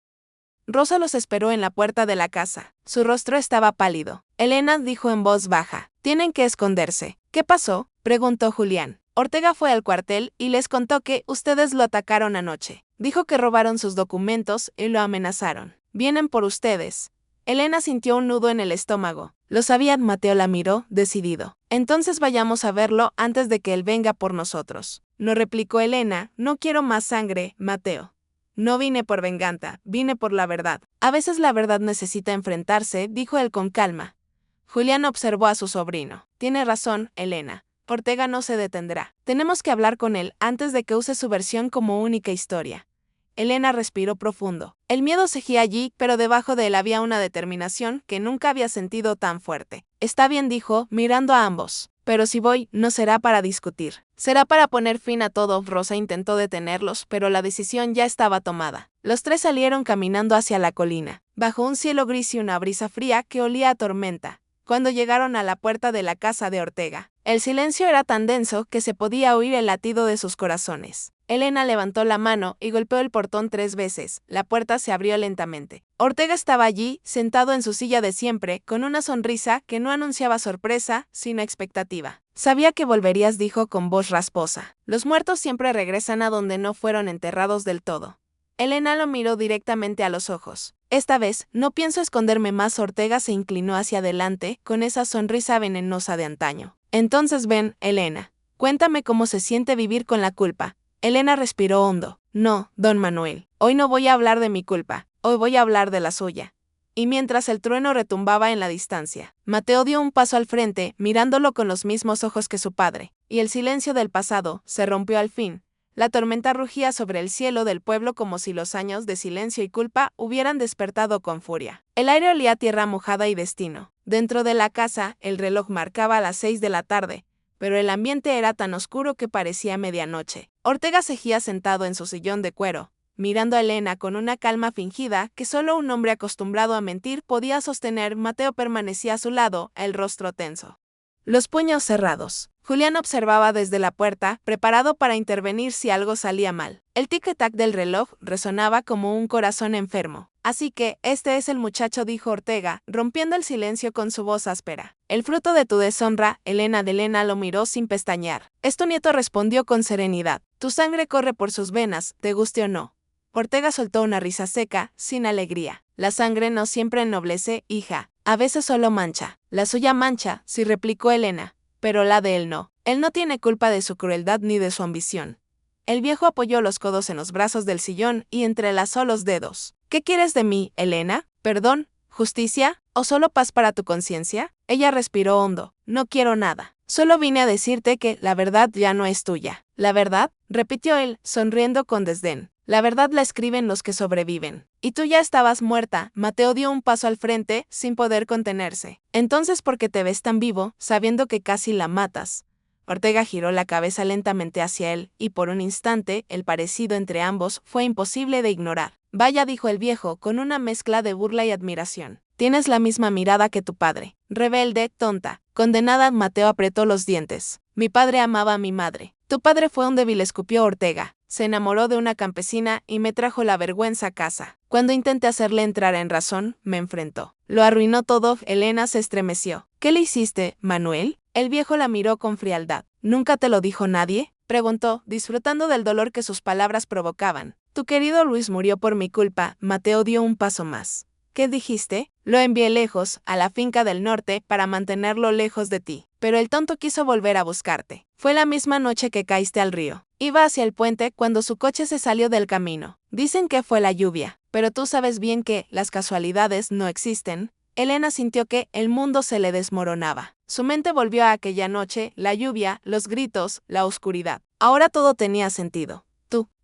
Rosa los esperó en la puerta de la casa. Su rostro estaba pálido. Elena dijo en voz baja: «Tienen que esconderse». «¿Qué pasó?», preguntó Julián. «Ortega fue al cuartel y les contó que ustedes lo atacaron anoche. Dijo que robaron sus documentos y lo amenazaron. Vienen por ustedes». Elena sintió un nudo en el estómago. «Lo sabían». Mateo la miró, decidido. «Entonces vayamos a verlo antes de que él venga por nosotros». «No», replicó Elena. «No quiero más sangre, Mateo». No vine por venganza, vine por la verdad. A veces la verdad necesita enfrentarse, dijo él con calma. Julián observó a su sobrino. Tiene razón, Elena. Ortega no se detendrá. Tenemos que hablar con él antes de que use su versión como única historia. Elena respiró profundo. El miedo seguía allí, pero debajo de él había una determinación que nunca había sentido tan fuerte. Está bien, dijo, mirando a ambos. Pero si voy, no será para discutir. Será para poner fin a todo. Rosa intentó detenerlos, pero la decisión ya estaba tomada. Los tres salieron caminando hacia la colina, bajo un cielo gris y una brisa fría que olía a tormenta. Cuando llegaron a la puerta de la casa de Ortega, el silencio era tan denso que se podía oír el latido de sus corazones. Elena levantó la mano y golpeó el portón 3 veces. La puerta se abrió lentamente. Ortega estaba allí, sentado en su silla de siempre, con una sonrisa que no anunciaba sorpresa, sino expectativa. Sabía que volverías, dijo con voz rasposa. Los muertos siempre regresan a donde no fueron enterrados del todo. Elena lo miró directamente a los ojos. Esta vez, no pienso esconderme más. Ortega se inclinó hacia adelante, con esa sonrisa venenosa de antaño. Entonces ven, Elena, cuéntame cómo se siente vivir con la culpa. Elena respiró hondo. No, don Manuel, hoy no voy a hablar de mi culpa, hoy voy a hablar de la suya. Y mientras el trueno retumbaba en la distancia, Mateo dio un paso al frente, mirándolo con los mismos ojos que su padre, y el silencio del pasado se rompió al fin. La tormenta rugía sobre el cielo del pueblo como si los años de silencio y culpa hubieran despertado con furia. El aire olía a tierra mojada y destino. Dentro de la casa, el reloj marcaba las 6 de la tarde, pero el ambiente era tan oscuro que parecía medianoche. Ortega seguía sentado en su sillón de cuero, mirando a Elena con una calma fingida que solo un hombre acostumbrado a mentir podía sostener. Mateo permanecía a su lado, el rostro tenso, los puños cerrados. Julián observaba desde la puerta, preparado para intervenir si algo salía mal. El tic-tac del reloj resonaba como un corazón enfermo. Así que, este es el muchacho, dijo Ortega, rompiendo el silencio con su voz áspera. El fruto de tu deshonra. Elena de Elena lo miró sin pestañear. Es tu nieto, respondió con serenidad. Tu sangre corre por sus venas, te guste o no. Ortega soltó una risa seca, sin alegría. La sangre no siempre ennoblece, hija. A veces solo mancha. La suya mancha, sí, replicó Elena, pero la de él no. Él no tiene culpa de su crueldad ni de su ambición. El viejo apoyó los codos en los brazos del sillón y entrelazó los dedos. ¿Qué quieres de mí, Elena? ¿Perdón? ¿Justicia? ¿O solo paz para tu conciencia? Ella respiró hondo. No quiero nada. Solo vine a decirte que la verdad ya no es tuya. ¿La verdad? Repitió él, sonriendo con desdén. La verdad la escriben los que sobreviven. Y tú ya estabas muerta. Mateo dio un paso al frente, sin poder contenerse. Entonces, ¿por qué te ves tan vivo, sabiendo que casi la matas? Ortega giró la cabeza lentamente hacia él, y por un instante, el parecido entre ambos fue imposible de ignorar. Vaya, dijo el viejo, con una mezcla de burla y admiración. Tienes la misma mirada que tu padre. Rebelde, tonta, condenada. Mateo apretó los dientes. Mi padre amaba a mi madre. Tu padre fue un débil, escupió Ortega. Se enamoró de una campesina y me trajo la vergüenza a casa. Cuando intenté hacerle entrar en razón, me enfrentó. Lo arruinó todo. Elena se estremeció. ¿Qué le hiciste, Manuel? El viejo la miró con frialdad. ¿Nunca te lo dijo nadie?, preguntó, disfrutando del dolor que sus palabras provocaban. Tu querido Luis murió por mi culpa. Mateo dio un paso más. ¿Qué dijiste? Lo envié lejos, a la finca del norte, para mantenerlo lejos de ti. Pero el tonto quiso volver a buscarte. Fue la misma noche que caíste al río. Iba hacia el puente cuando su coche se salió del camino. Dicen que fue la lluvia, pero tú sabes bien que las casualidades no existen. Elena sintió que el mundo se le desmoronaba. Su mente volvió a aquella noche, la lluvia, los gritos, la oscuridad. Ahora todo tenía sentido.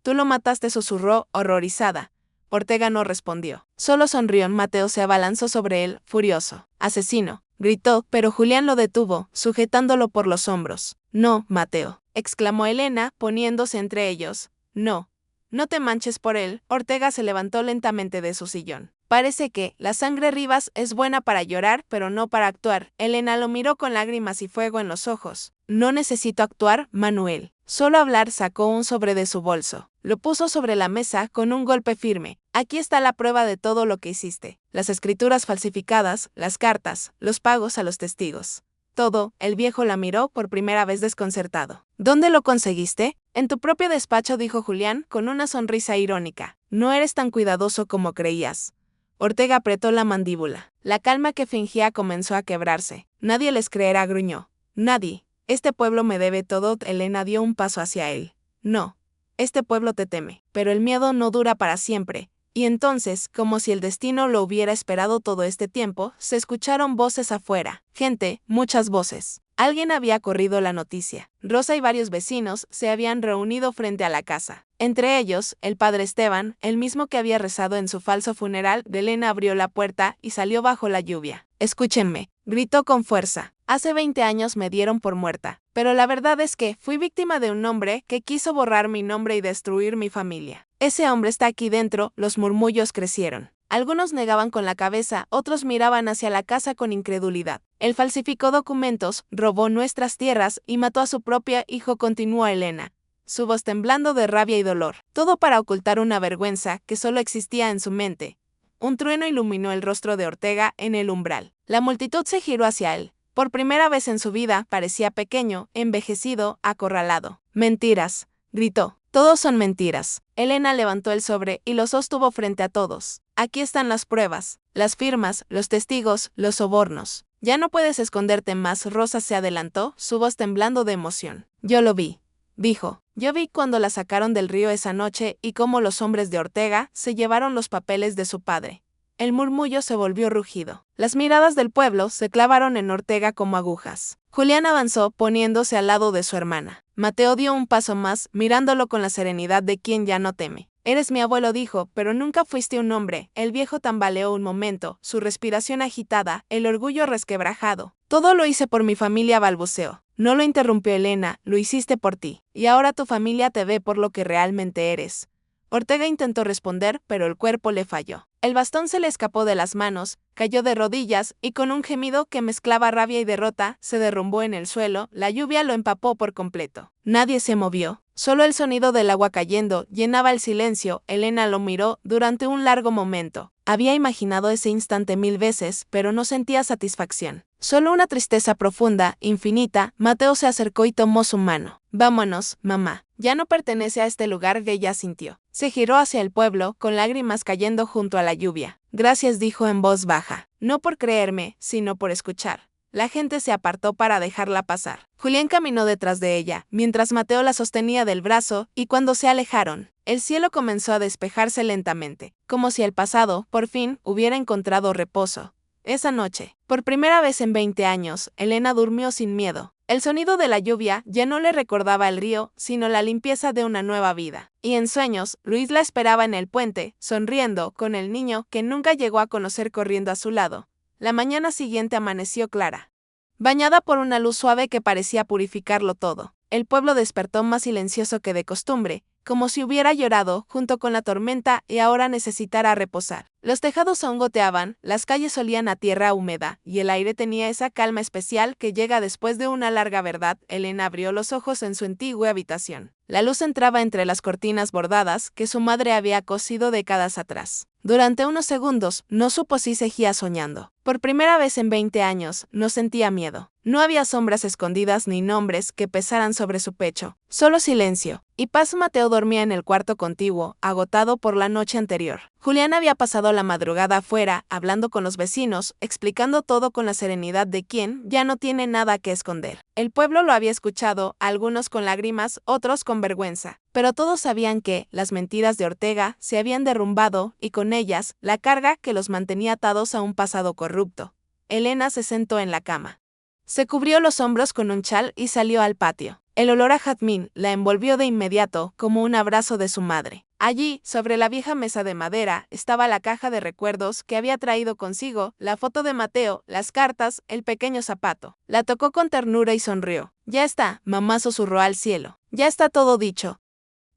Tú lo mataste, susurró, horrorizada. Ortega no respondió. Solo sonrió. Mateo se abalanzó sobre él, furioso. Asesino, gritó, pero Julián lo detuvo, sujetándolo por los hombros. No, Mateo, exclamó Elena, poniéndose entre ellos. No. No te manches por él. Ortega se levantó lentamente de su sillón. Parece que la sangre Rivas es buena para llorar, pero no para actuar. Elena lo miró con lágrimas y fuego en los ojos. No necesito actuar, Manuel. Solo hablar. Sacó un sobre de su bolso. Lo puso sobre la mesa con un golpe firme. Aquí está la prueba de todo lo que hiciste. Las escrituras falsificadas, las cartas, los pagos a los testigos. Todo. El viejo la miró por primera vez desconcertado. ¿Dónde lo conseguiste? En tu propio despacho, dijo Julián, con una sonrisa irónica. No eres tan cuidadoso como creías. Ortega apretó la mandíbula. La calma que fingía comenzó a quebrarse. Nadie les creerá, gruñó. Nadie. Este pueblo me debe todo. Elena dio un paso hacia él. No. este pueblo te teme. Pero el miedo no dura para siempre. Y entonces, como si el destino lo hubiera esperado todo este tiempo, se escucharon voces afuera. Gente, muchas voces. Alguien había corrido la noticia. Rosa y varios vecinos se habían reunido frente a la casa. Entre ellos, el padre Esteban, el mismo que había rezado en su falso funeral. Elena abrió la puerta y salió bajo la lluvia. Escúchenme, gritó con fuerza. Hace 20 años me dieron por muerta, pero la verdad es que fui víctima de un hombre que quiso borrar mi nombre y destruir mi familia. Ese hombre está aquí dentro. Los murmullos crecieron. Algunos negaban con la cabeza, otros miraban hacia la casa con incredulidad. Él falsificó documentos, robó nuestras tierras y mató a su propio hijo, continuó Elena, su voz temblando de rabia y dolor. Todo para ocultar una vergüenza que solo existía en su mente. Un trueno iluminó el rostro de Ortega en el umbral. La multitud se giró hacia él. Por primera vez en su vida parecía pequeño, envejecido, acorralado. Mentiras, gritó. Todos son mentiras. Elena levantó el sobre y lo sostuvo frente a todos. Aquí están las pruebas, las firmas, los testigos, los sobornos. Ya no puedes esconderte más. Rosa se adelantó, su voz temblando de emoción. Yo lo vi, dijo. Yo vi cuando la sacaron del río esa noche y cómo los hombres de Ortega se llevaron los papeles de su padre. El murmullo se volvió rugido. Las miradas del pueblo se clavaron en Ortega como agujas. Julián avanzó, poniéndose al lado de su hermana. Mateo dio un paso más, mirándolo con la serenidad de quien ya no teme. Eres mi abuelo, dijo, pero nunca fuiste un hombre. El viejo tambaleó un momento, su respiración agitada, el orgullo resquebrajado. Todo lo hice por mi familia, balbuceó. No lo interrumpió Elena, lo hiciste por ti. Y ahora tu familia te ve por lo que realmente eres. Ortega intentó responder, pero el cuerpo le falló. El bastón se le escapó de las manos, cayó de rodillas y con un gemido que mezclaba rabia y derrota, se derrumbó en el suelo. La lluvia lo empapó por completo. Nadie se movió. Solo el sonido del agua cayendo llenaba el silencio. Elena lo miró durante un largo momento. Había imaginado ese instante 1000 veces, pero no sentía satisfacción. Solo una tristeza profunda, infinita. Mateo se acercó y tomó su mano. Vámonos, mamá. Ya no pertenece a este lugar. Ella sintió. Se giró hacia el pueblo, con lágrimas cayendo junto a la lluvia. Gracias, dijo en voz baja. No por creerme, sino por escuchar. La gente se apartó para dejarla pasar. Julián caminó detrás de ella, mientras Mateo la sostenía del brazo, y cuando se alejaron, el cielo comenzó a despejarse lentamente, como si el pasado, por fin, hubiera encontrado reposo. Esa noche, por primera vez en 20 años, Elena durmió sin miedo. El sonido de la lluvia ya no le recordaba el río, sino la limpieza de una nueva vida. Y en sueños, Luis la esperaba en el puente, sonriendo, con el niño que nunca llegó a conocer corriendo a su lado. La mañana siguiente amaneció clara, bañada por una luz suave que parecía purificarlo todo. El pueblo despertó más silencioso que de costumbre, como si hubiera llorado junto con la tormenta y ahora necesitara reposar. Los tejados aún goteaban, las calles olían a tierra húmeda, y el aire tenía esa calma especial que llega después de una larga verdad. Elena abrió los ojos en su antigua habitación. La luz entraba entre las cortinas bordadas que su madre había cosido décadas atrás. Durante unos segundos, no supo si seguía soñando. Por primera vez en 20 años, no sentía miedo. No había sombras escondidas ni nombres que pesaran sobre su pecho. Solo silencio y paz. Mateo dormía en el cuarto contiguo, agotado por la noche anterior. Julián había pasado la madrugada afuera, hablando con los vecinos, explicando todo con la serenidad de quien ya no tiene nada que esconder. El pueblo lo había escuchado, algunos con lágrimas, otros con vergüenza. Pero todos sabían que las mentiras de Ortega se habían derrumbado, y con ellas, la carga que los mantenía atados a un pasado corrupto. Elena se sentó en la cama. Se cubrió los hombros con un chal y salió al patio. El olor a jazmín la envolvió de inmediato, como un abrazo de su madre. Allí, sobre la vieja mesa de madera, estaba la caja de recuerdos que había traído consigo, la foto de Mateo, las cartas, el pequeño zapato. La tocó con ternura y sonrió. Ya está, mamá, susurró al cielo. Ya está todo dicho.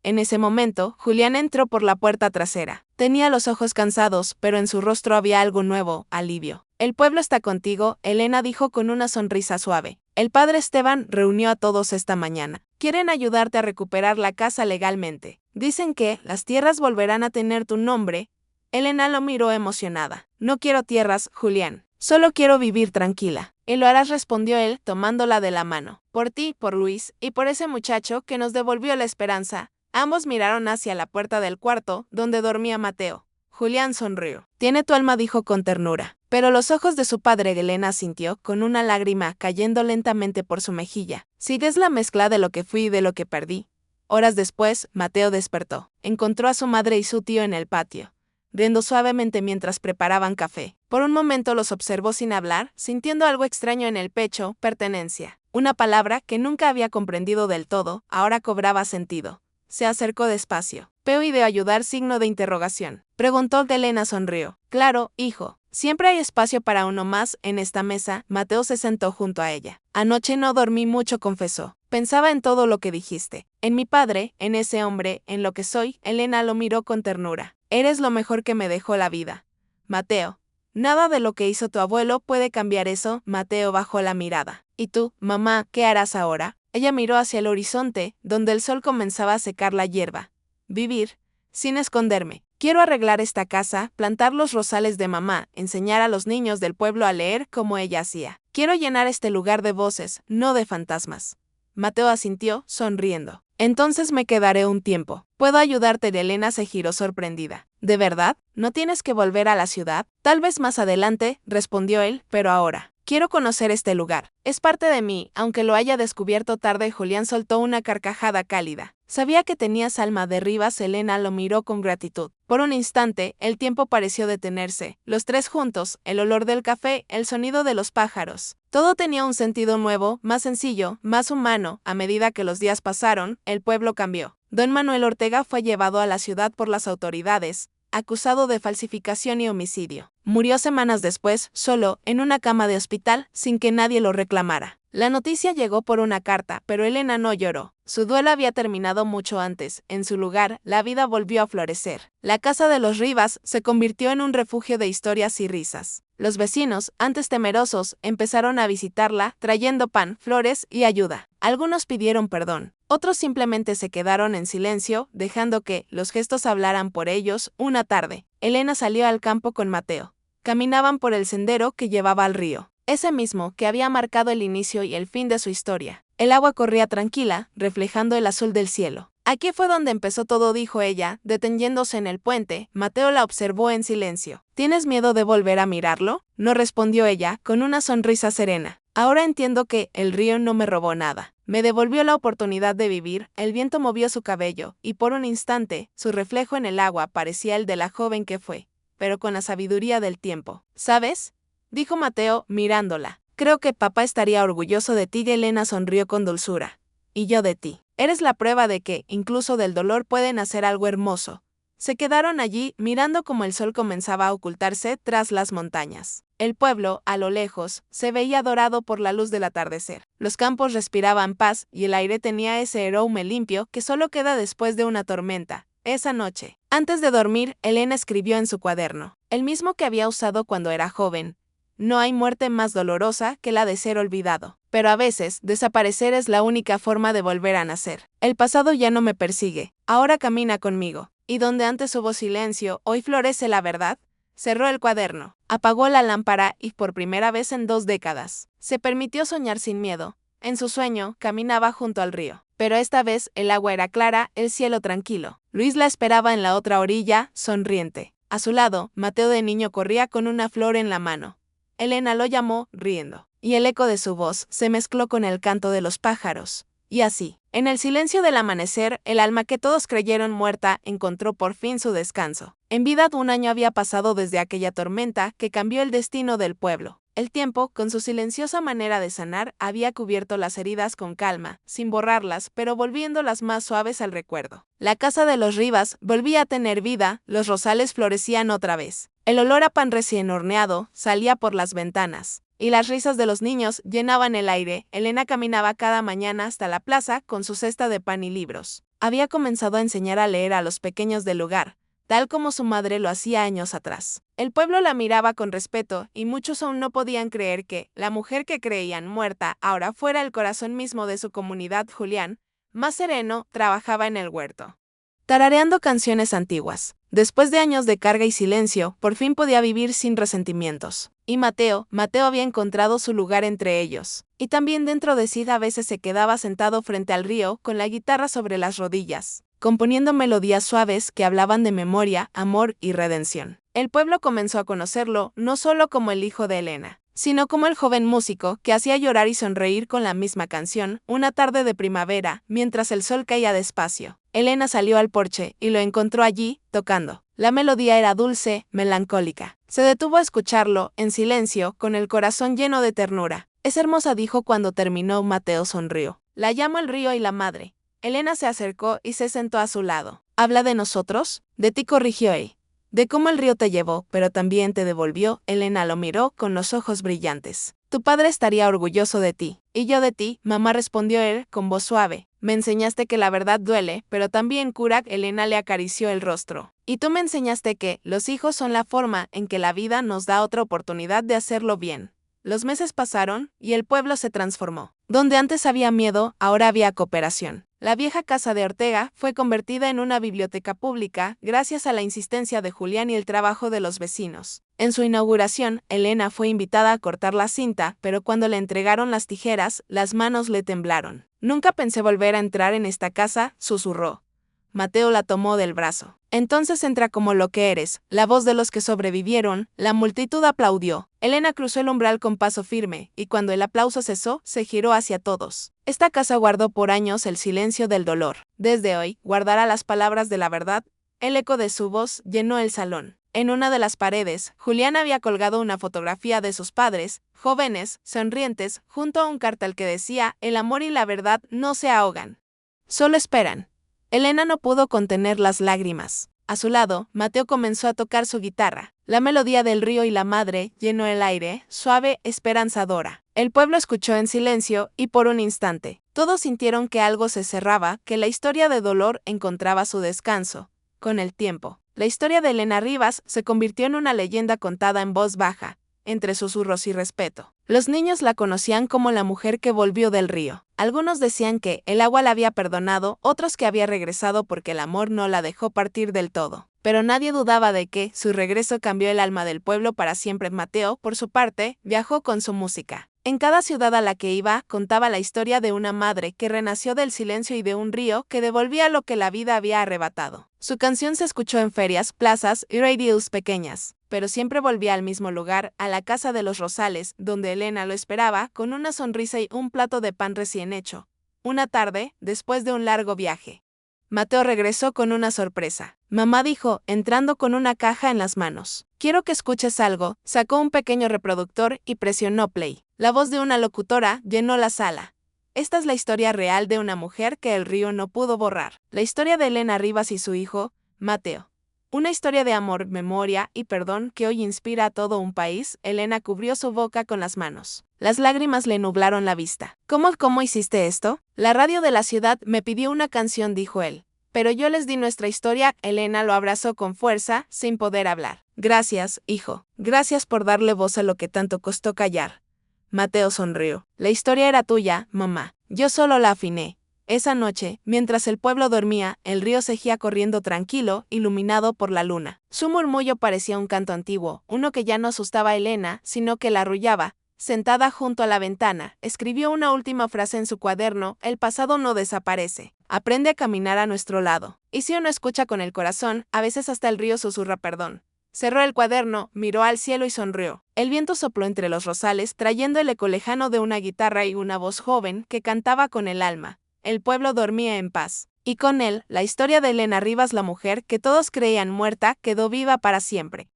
En ese momento, Julián entró por la puerta trasera. Tenía los ojos cansados, pero en su rostro había algo nuevo, alivio. El pueblo está contigo, Elena dijo con una sonrisa suave. El padre Esteban reunió a todos esta mañana. Quieren ayudarte a recuperar la casa legalmente. Dicen que las tierras volverán a tener tu nombre. Elena lo miró emocionada. No quiero tierras, Julián. Solo quiero vivir tranquila. Y lo harás, respondió él, tomándola de la mano. Por ti, por Luis, y por ese muchacho que nos devolvió la esperanza. Ambos miraron hacia la puerta del cuarto, donde dormía Mateo. Julián sonrió. Tiene tu alma, dijo con ternura. Pero los ojos de su padre, Elena sintió, con una lágrima cayendo lentamente por su mejilla. Si es la mezcla de lo que fui y de lo que perdí. Horas después, Mateo despertó. Encontró a su madre y su tío en el patio, riendo suavemente mientras preparaban café. Por un momento los observó sin hablar, sintiendo algo extraño en el pecho, pertenencia. Una palabra que nunca había comprendido del todo, ahora cobraba sentido. Se acercó despacio. ¿Puedo de ayudar? Signo de interrogación. Preguntó. Elena sonrió. Claro, hijo. Siempre hay espacio para uno más en esta mesa. Mateo se sentó junto a ella. Anoche no dormí mucho, confesó. Pensaba en todo lo que dijiste. En mi padre, en ese hombre, en lo que soy. Elena lo miró con ternura. Eres lo mejor que me dejó la vida, Mateo. Nada de lo que hizo tu abuelo puede cambiar eso. Mateo bajó la mirada. ¿Y tú, mamá, qué harás ahora? Ella miró hacia el horizonte, donde el sol comenzaba a secar la hierba. Vivir, sin esconderme. Quiero arreglar esta casa, plantar los rosales de mamá, enseñar a los niños del pueblo a leer como ella hacía. Quiero llenar este lugar de voces, no de fantasmas. Mateo asintió, sonriendo. Entonces me quedaré un tiempo. ¿Puedo ayudarte? Elena se giró sorprendida. ¿De verdad? ¿No tienes que volver a la ciudad? Tal vez más adelante, respondió él, pero ahora. Quiero conocer este lugar. Es parte de mí, aunque lo haya descubierto tarde. Julián soltó una carcajada cálida. Sabía que tenías alma de Rivas. Elena lo miró con gratitud. Por un instante, el tiempo pareció detenerse. Los tres juntos, el olor del café, el sonido de los pájaros. Todo tenía un sentido nuevo, más sencillo, más humano. A medida que los días pasaron, el pueblo cambió. Don Manuel Ortega fue llevado a la ciudad por las autoridades, acusado de falsificación y homicidio. Murió semanas después, solo, en una cama de hospital, sin que nadie lo reclamara. La noticia llegó por una carta, pero Elena no lloró. Su duelo había terminado mucho antes. En su lugar, la vida volvió a florecer. La casa de los Rivas se convirtió en un refugio de historias y risas. Los vecinos, antes temerosos, empezaron a visitarla, trayendo pan, flores y ayuda. Algunos pidieron perdón. Otros simplemente se quedaron en silencio, dejando que los gestos hablaran por ellos. Una tarde, Elena salió al campo con Mateo. Caminaban por el sendero que llevaba al río, ese mismo que había marcado el inicio y el fin de su historia. El agua corría tranquila, reflejando el azul del cielo. Aquí fue donde empezó todo, dijo ella, deteniéndose en el puente. Mateo la observó en silencio. ¿Tienes miedo de volver a mirarlo? No, respondió ella, con una sonrisa serena. Ahora entiendo que el río no me robó nada. Me devolvió la oportunidad de vivir. El viento movió su cabello, y por un instante, su reflejo en el agua parecía el de la joven que fue, pero con la sabiduría del tiempo. ¿Sabes?, dijo Mateo, mirándola. Creo que papá estaría orgulloso de ti. Elena sonrió con dulzura. Y yo de ti. Eres la prueba de que, incluso del dolor, puede nacer algo hermoso. Se quedaron allí, mirando como el sol comenzaba a ocultarse tras las montañas. El pueblo, a lo lejos, se veía dorado por la luz del atardecer. Los campos respiraban paz y el aire tenía ese aroma limpio que solo queda después de una tormenta. Esa noche, antes de dormir, Elena escribió en su cuaderno, el mismo que había usado cuando era joven. No hay muerte más dolorosa que la de ser olvidado. Pero a veces, desaparecer es la única forma de volver a nacer. El pasado ya no me persigue, ahora camina conmigo. Y donde antes hubo silencio, hoy florece la verdad. Cerró el cuaderno, apagó la lámpara y por primera vez en 2 décadas, se permitió soñar sin miedo. En su sueño, caminaba junto al río. Pero esta vez el agua era clara, el cielo tranquilo. Luis la esperaba en la otra orilla, sonriente. A su lado, Mateo de niño corría con una flor en la mano. Elena lo llamó, riendo, y el eco de su voz se mezcló con el canto de los pájaros. Y así, en el silencio del amanecer, el alma que todos creyeron muerta encontró por fin su descanso. En vida 1 año había pasado desde aquella tormenta que cambió el destino del pueblo. El tiempo, con su silenciosa manera de sanar, había cubierto las heridas con calma, sin borrarlas, pero volviéndolas más suaves al recuerdo. La casa de los Rivas volvía a tener vida, los rosales florecían otra vez. El olor a pan recién horneado salía por las ventanas, y las risas de los niños llenaban el aire. Elena caminaba cada mañana hasta la plaza con su cesta de pan y libros. Había comenzado a enseñar a leer a los pequeños del lugar, tal como su madre lo hacía años atrás. El pueblo la miraba con respeto, y muchos aún no podían creer que la mujer que creían muerta ahora fuera el corazón mismo de su comunidad. Julián, más sereno, trabajaba en el huerto, tarareando canciones antiguas. Después de años de carga y silencio, por fin podía vivir sin resentimientos. Y Mateo había encontrado su lugar entre ellos. Y también dentro de sí a veces se quedaba sentado frente al río con la guitarra sobre las rodillas, componiendo melodías suaves que hablaban de memoria, amor y redención. El pueblo comenzó a conocerlo no solo como el hijo de Elena, sino como el joven músico que hacía llorar y sonreír con la misma canción, una tarde de primavera, mientras el sol caía despacio. Elena salió al porche y lo encontró allí, tocando. La melodía era dulce, melancólica. Se detuvo a escucharlo, en silencio, con el corazón lleno de ternura. Es hermosa, dijo cuando terminó. Mateo sonrió. La llamo el río y la madre. Elena se acercó y se sentó a su lado. ¿Habla de nosotros? De ti, corrigió él. De cómo el río te llevó, pero también te devolvió. Elena lo miró con los ojos brillantes. Tu padre estaría orgulloso de ti. Y yo de ti, mamá, respondió él, con voz suave. Me enseñaste que la verdad duele, pero también cura. Elena le acarició el rostro. Y tú me enseñaste que los hijos son la forma en que la vida nos da otra oportunidad de hacerlo bien. Los meses pasaron, y el pueblo se transformó. Donde antes había miedo, ahora había cooperación. La vieja casa de Ortega fue convertida en una biblioteca pública gracias a la insistencia de Julián y el trabajo de los vecinos. En su inauguración, Elena fue invitada a cortar la cinta, pero cuando le entregaron las tijeras, las manos le temblaron. Nunca pensé volver a entrar en esta casa, susurró. Mateo la tomó del brazo. Entonces entra como lo que eres, la voz de los que sobrevivieron. La multitud aplaudió. Elena cruzó el umbral con paso firme, y cuando el aplauso cesó, se giró hacia todos. Esta casa guardó por años el silencio del dolor. Desde hoy, guardará las palabras de la verdad. El eco de su voz llenó el salón. En una de las paredes, Julián había colgado una fotografía de sus padres, jóvenes, sonrientes, junto a un cartel que decía: el amor y la verdad no se ahogan. Solo esperan. Elena no pudo contener las lágrimas. A su lado, Mateo comenzó a tocar su guitarra. La melodía del río y la madre llenó el aire, suave, esperanzadora. El pueblo escuchó en silencio, y por un instante, todos sintieron que algo se cerraba, que la historia de dolor encontraba su descanso. Con el tiempo, la historia de Elena Rivas se convirtió en una leyenda contada en voz baja, entre susurros y respeto. Los niños la conocían como la mujer que volvió del río. Algunos decían que el agua la había perdonado, otros que había regresado porque el amor no la dejó partir del todo. Pero nadie dudaba de que su regreso cambió el alma del pueblo para siempre. Mateo, por su parte, viajó con su música. En cada ciudad a la que iba, contaba la historia de una madre que renació del silencio y de un río que devolvía lo que la vida había arrebatado. Su canción se escuchó en ferias, plazas y radios pequeñas, pero siempre volvía al mismo lugar, a la casa de los Rosales, donde Elena lo esperaba con una sonrisa y un plato de pan recién hecho. Una tarde, después de un largo viaje, Mateo regresó con una sorpresa. Mamá, dijo, entrando con una caja en las manos. Quiero que escuches algo. Sacó un pequeño reproductor y presionó play. La voz de una locutora llenó la sala. Esta es la historia real de una mujer que el río no pudo borrar. La historia de Elena Rivas y su hijo, Mateo. Una historia de amor, memoria y perdón que hoy inspira a todo un país. Elena cubrió su boca con las manos. Las lágrimas le nublaron la vista. ¿Cómo hiciste esto? La radio de la ciudad me pidió una canción, dijo él. Pero yo les di nuestra historia. Elena lo abrazó con fuerza, sin poder hablar. Gracias, hijo. Gracias por darle voz a lo que tanto costó callar. Mateo sonrió. La historia era tuya, mamá. Yo solo la afiné. Esa noche, mientras el pueblo dormía, el río seguía corriendo tranquilo, iluminado por la luna. Su murmullo parecía un canto antiguo, uno que ya no asustaba a Elena, sino que la arrullaba. Sentada junto a la ventana, escribió una última frase en su cuaderno: el pasado no desaparece. Aprende a caminar a nuestro lado. Y si uno escucha con el corazón, a veces hasta el río susurra perdón. Cerró el cuaderno, miró al cielo y sonrió. El viento sopló entre los rosales, trayendo el eco lejano de una guitarra y una voz joven que cantaba con el alma. El pueblo dormía en paz. Y con él, la historia de Elena Rivas, la mujer que todos creían muerta, quedó viva para siempre.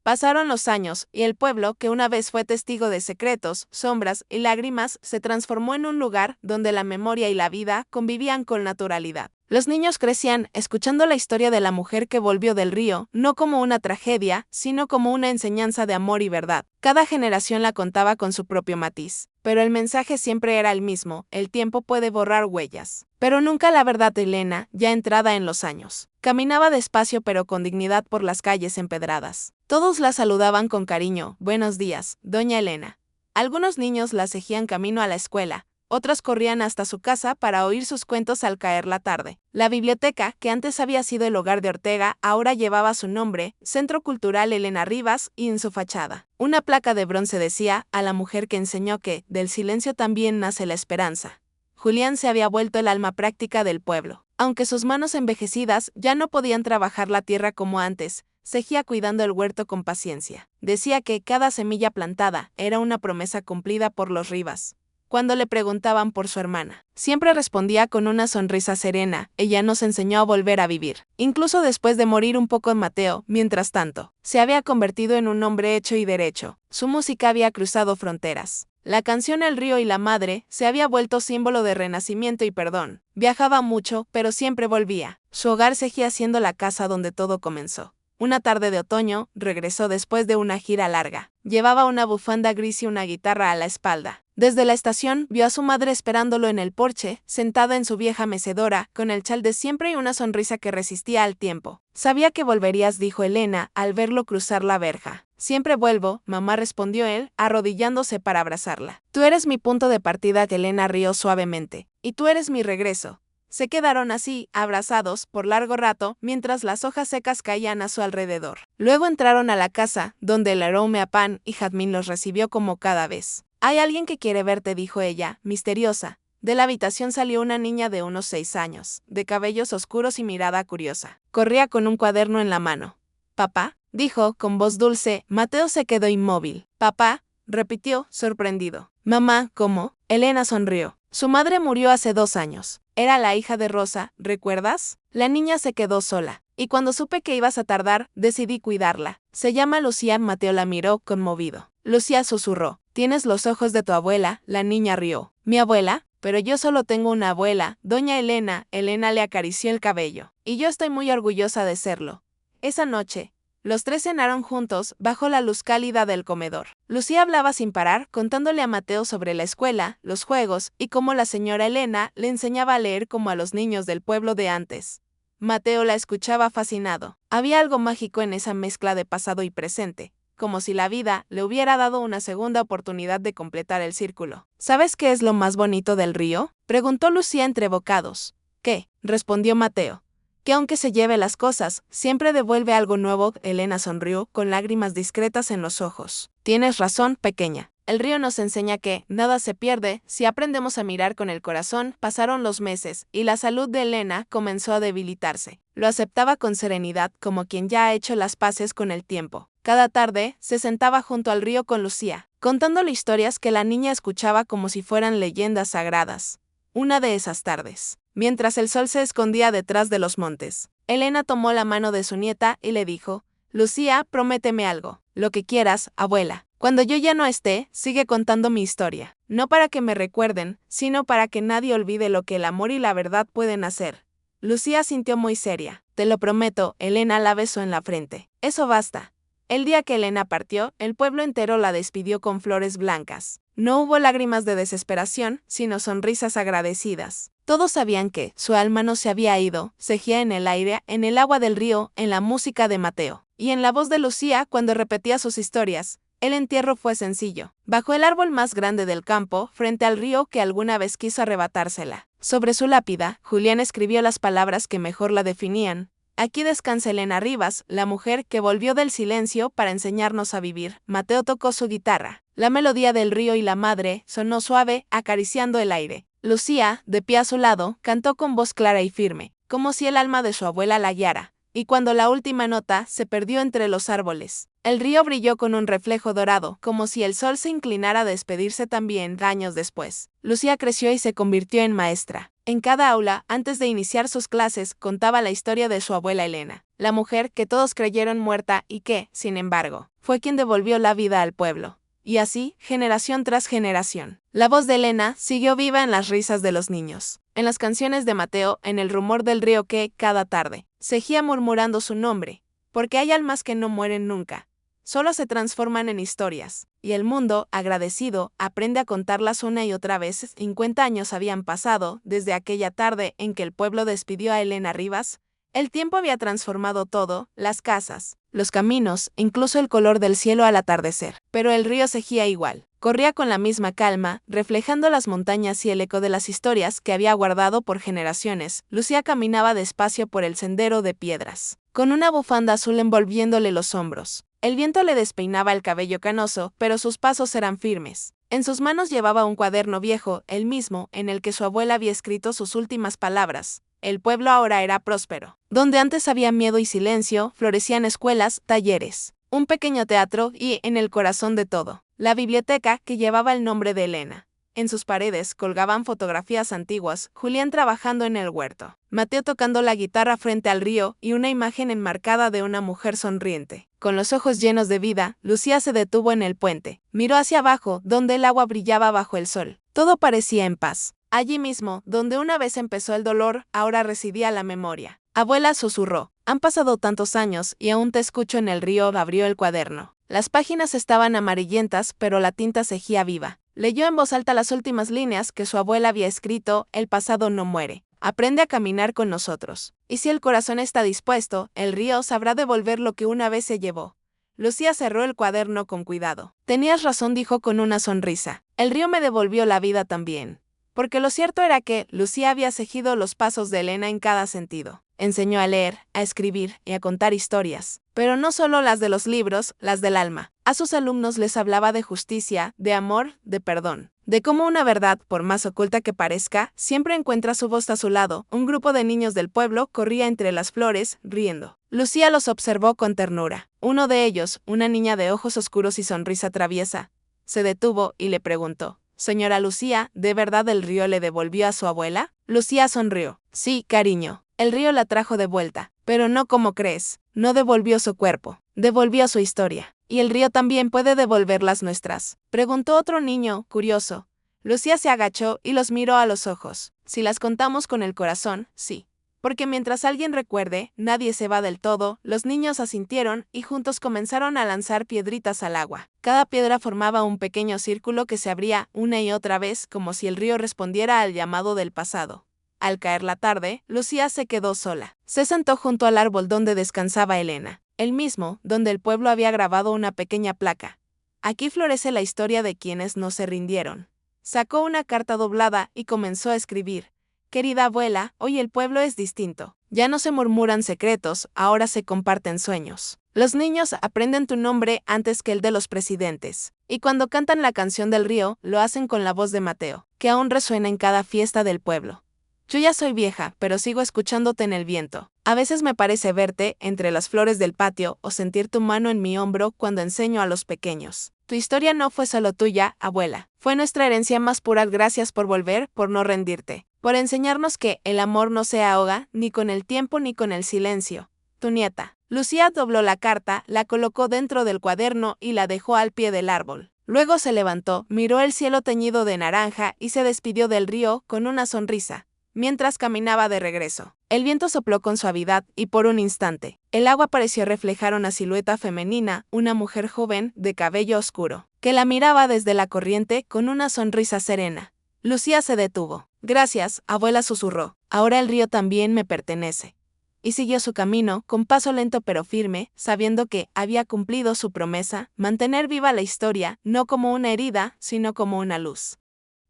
Pasaron los años, y el pueblo, que una vez fue testigo de secretos, sombras y lágrimas, se transformó en un lugar donde la memoria y la vida convivían con naturalidad. Los niños crecían escuchando la historia de la mujer que volvió del río, no como una tragedia, sino como una enseñanza de amor y verdad. Cada generación la contaba con su propio matiz. Pero el mensaje siempre era el mismo: el tiempo puede borrar huellas. Pero nunca la verdad de Elena, ya entrada en los años. Caminaba despacio pero con dignidad por las calles empedradas. Todos la saludaban con cariño: buenos días, doña Elena. Algunos niños la seguían camino a la escuela. Otros corrían hasta su casa para oír sus cuentos al caer la tarde. La biblioteca, que antes había sido el hogar de Ortega, ahora llevaba su nombre, Centro Cultural Elena Rivas, y en su fachada, una placa de bronce decía: a la mujer que enseñó que, del silencio también nace la esperanza. Julián se había vuelto el alma práctica del pueblo. Aunque sus manos envejecidas ya no podían trabajar la tierra como antes, seguía cuidando el huerto con paciencia. Decía que cada semilla plantada era una promesa cumplida por los Rivas. Cuando le preguntaban por su hermana, siempre respondía con una sonrisa serena. Ella nos enseñó a volver a vivir. Incluso después de morir un poco Mateo, mientras tanto, se había convertido en un hombre hecho y derecho. Su música había cruzado fronteras. La canción El río y la madre se había vuelto símbolo de renacimiento y perdón. Viajaba mucho, pero siempre volvía. Su hogar seguía siendo la casa donde todo comenzó. Una tarde de otoño, regresó después de una gira larga. Llevaba una bufanda gris y una guitarra a la espalda. Desde la estación, vio a su madre esperándolo en el porche, sentada en su vieja mecedora, con el chal de siempre y una sonrisa que resistía al tiempo. Sabía que volverías, dijo Elena, al verlo cruzar la verja. Siempre vuelvo, mamá, respondió él, arrodillándose para abrazarla. Tú eres mi punto de partida, Elena rió suavemente. Y tú eres mi regreso. Se quedaron así, abrazados, por largo rato, mientras las hojas secas caían a su alrededor. Luego entraron a la casa, donde el aroma a pan y jazmín los recibió como cada vez. Hay alguien que quiere verte, dijo ella, misteriosa. De la habitación salió una niña de unos 6 años, de cabellos oscuros y mirada curiosa. Corría con un cuaderno en la mano. ¿Papá?, dijo, con voz dulce. Mateo se quedó inmóvil. ¿Papá?, repitió, sorprendido. Mamá, ¿cómo? Elena sonrió. Su madre murió hace 2 años. Era la hija de Rosa, ¿recuerdas? La niña se quedó sola. Y cuando supe que ibas a tardar, decidí cuidarla. Se llama Lucía. Mateo la miró, conmovido. Lucía susurró. Tienes los ojos de tu abuela. La niña rió. ¿Mi abuela? Pero yo solo tengo una abuela, doña Elena. Elena le acarició el cabello. Y yo estoy muy orgullosa de serlo. Esa noche, los 3 cenaron juntos, bajo la luz cálida del comedor. Lucía hablaba sin parar, contándole a Mateo sobre la escuela, los juegos, y cómo la señora Elena le enseñaba a leer como a los niños del pueblo de antes. Mateo la escuchaba fascinado. Había algo mágico en esa mezcla de pasado y presente, como si la vida le hubiera dado una segunda oportunidad de completar el círculo. ¿Sabes qué es lo más bonito del río?, preguntó Lucía entre bocados. ¿Qué?, respondió Mateo. Que aunque se lleve las cosas, siempre devuelve algo nuevo. Elena sonrió, con lágrimas discretas en los ojos. Tienes razón, pequeña. El río nos enseña que nada se pierde si aprendemos a mirar con el corazón. Pasaron los meses, y la salud de Elena comenzó a debilitarse. Lo aceptaba con serenidad, como quien ya ha hecho las paces con el tiempo. Cada tarde, se sentaba junto al río con Lucía, contándole historias que la niña escuchaba como si fueran leyendas sagradas. Una de esas tardes, mientras el sol se escondía detrás de los montes, Elena tomó la mano de su nieta y le dijo: Lucía, prométeme algo. Lo que quieras, abuela. Cuando yo ya no esté, sigue contando mi historia. No para que me recuerden, sino para que nadie olvide lo que el amor y la verdad pueden hacer. Lucía sintió muy seria. Te lo prometo. Elena la besó en la frente. Eso basta. El día que Elena partió, el pueblo entero la despidió con flores blancas. No hubo lágrimas de desesperación, sino sonrisas agradecidas. Todos sabían que su alma no se había ido, seguía en el aire, en el agua del río, en la música de Mateo, y en la voz de Lucía cuando repetía sus historias. El entierro fue sencillo, bajo el árbol más grande del campo, frente al río que alguna vez quiso arrebatársela. Sobre su lápida, Julián escribió las palabras que mejor la definían. Aquí descansa Elena Rivas, la mujer que volvió del silencio para enseñarnos a vivir. Mateo tocó su guitarra. La melodía del río y la madre sonó suave, acariciando el aire. Lucía, de pie a su lado, cantó con voz clara y firme, como si el alma de su abuela la guiara. Y cuando la última nota se perdió entre los árboles, el río brilló con un reflejo dorado, como si el sol se inclinara a despedirse también años después. Lucía creció y se convirtió en maestra. En cada aula, antes de iniciar sus clases, contaba la historia de su abuela Elena, la mujer que todos creyeron muerta y que, sin embargo, fue quien devolvió la vida al pueblo. Y así, generación tras generación. La voz de Elena siguió viva en las risas de los niños, en las canciones de Mateo, en el rumor del río que, cada tarde, seguía murmurando su nombre, porque hay almas que no mueren nunca, solo se transforman en historias, y el mundo, agradecido, aprende a contarlas una y otra vez. 50 años habían pasado desde aquella tarde en que el pueblo despidió a Elena Rivas. El tiempo había transformado todo, las casas, los caminos, incluso el color del cielo al atardecer. Pero el río seguía igual. Corría con la misma calma, reflejando las montañas y el eco de las historias que había guardado por generaciones. Lucía caminaba despacio por el sendero de piedras, con una bufanda azul envolviéndole los hombros. El viento le despeinaba el cabello canoso, pero sus pasos eran firmes. En sus manos llevaba un cuaderno viejo, el mismo en el que su abuela había escrito sus últimas palabras. El pueblo ahora era próspero. Donde antes había miedo y silencio, florecían escuelas, talleres, un pequeño teatro y, en el corazón de todo, la biblioteca que llevaba el nombre de Elena. En sus paredes colgaban fotografías antiguas, Julián trabajando en el huerto, Mateo tocando la guitarra frente al río y una imagen enmarcada de una mujer sonriente. Con los ojos llenos de vida, Lucía se detuvo en el puente, miró hacia abajo, donde el agua brillaba bajo el sol. Todo parecía en paz. Allí mismo, donde una vez empezó el dolor, ahora residía la memoria. Abuela susurró, han pasado tantos años y aún te escucho en el río. Abrió el cuaderno. Las páginas estaban amarillentas, pero la tinta seguía viva. Leyó en voz alta las últimas líneas que su abuela había escrito: el pasado no muere. Aprende a caminar con nosotros. Y si el corazón está dispuesto, el río sabrá devolver lo que una vez se llevó. Lucía cerró el cuaderno con cuidado. Tenías razón, dijo con una sonrisa. El río me devolvió la vida también. Porque lo cierto era que Lucía había seguido los pasos de Elena en cada sentido. Enseñó a leer, a escribir y a contar historias. Pero no solo las de los libros, las del alma. A sus alumnos les hablaba de justicia, de amor, de perdón. De cómo una verdad, por más oculta que parezca, siempre encuentra su voz a su lado. Un grupo de niños del pueblo corría entre las flores, riendo. Lucía los observó con ternura. Uno de ellos, una niña de ojos oscuros y sonrisa traviesa, se detuvo y le preguntó: «Señora Lucía, ¿de verdad el río le devolvió a su abuela?» Lucía sonrió. «Sí, cariño. El río la trajo de vuelta, pero no como crees. No devolvió su cuerpo, devolvió su historia. ¿Y el río también puede devolver las nuestras?», preguntó otro niño, curioso. Lucía se agachó y los miró a los ojos. «Si las contamos con el corazón, sí. Porque mientras alguien recuerde, nadie se va del todo». Los niños asintieron y juntos comenzaron a lanzar piedritas al agua. Cada piedra formaba un pequeño círculo que se abría una y otra vez, como si el río respondiera al llamado del pasado. Al caer la tarde, Lucía se quedó sola. Se sentó junto al árbol donde descansaba Elena, el mismo donde el pueblo había grabado una pequeña placa. «Aquí florece la historia de quienes no se rindieron». Sacó una carta doblada y comenzó a escribir: «Querida abuela, hoy el pueblo es distinto. Ya no se murmuran secretos, ahora se comparten sueños. Los niños aprenden tu nombre antes que el de los presidentes. Y cuando cantan la canción del río, lo hacen con la voz de Mateo, que aún resuena en cada fiesta del pueblo. Yo ya soy vieja, pero sigo escuchándote en el viento. A veces me parece verte entre las flores del patio o sentir tu mano en mi hombro cuando enseño a los pequeños. Tu historia no fue solo tuya, abuela. Fue nuestra herencia más pura. Gracias por volver, por no rendirte, por enseñarnos que el amor no se ahoga, ni con el tiempo ni con el silencio. Tu nieta». Lucía dobló la carta, la colocó dentro del cuaderno y la dejó al pie del árbol. Luego se levantó, miró el cielo teñido de naranja y se despidió del río con una sonrisa. Mientras caminaba de regreso, el viento sopló con suavidad y por un instante, el agua pareció reflejar una silueta femenina, una mujer joven, de cabello oscuro, que la miraba desde la corriente con una sonrisa serena. Lucía se detuvo. «Gracias, abuela», susurró. «Ahora el río también me pertenece». Y siguió su camino, con paso lento pero firme, sabiendo que había cumplido su promesa: mantener viva la historia, no como una herida, sino como una luz.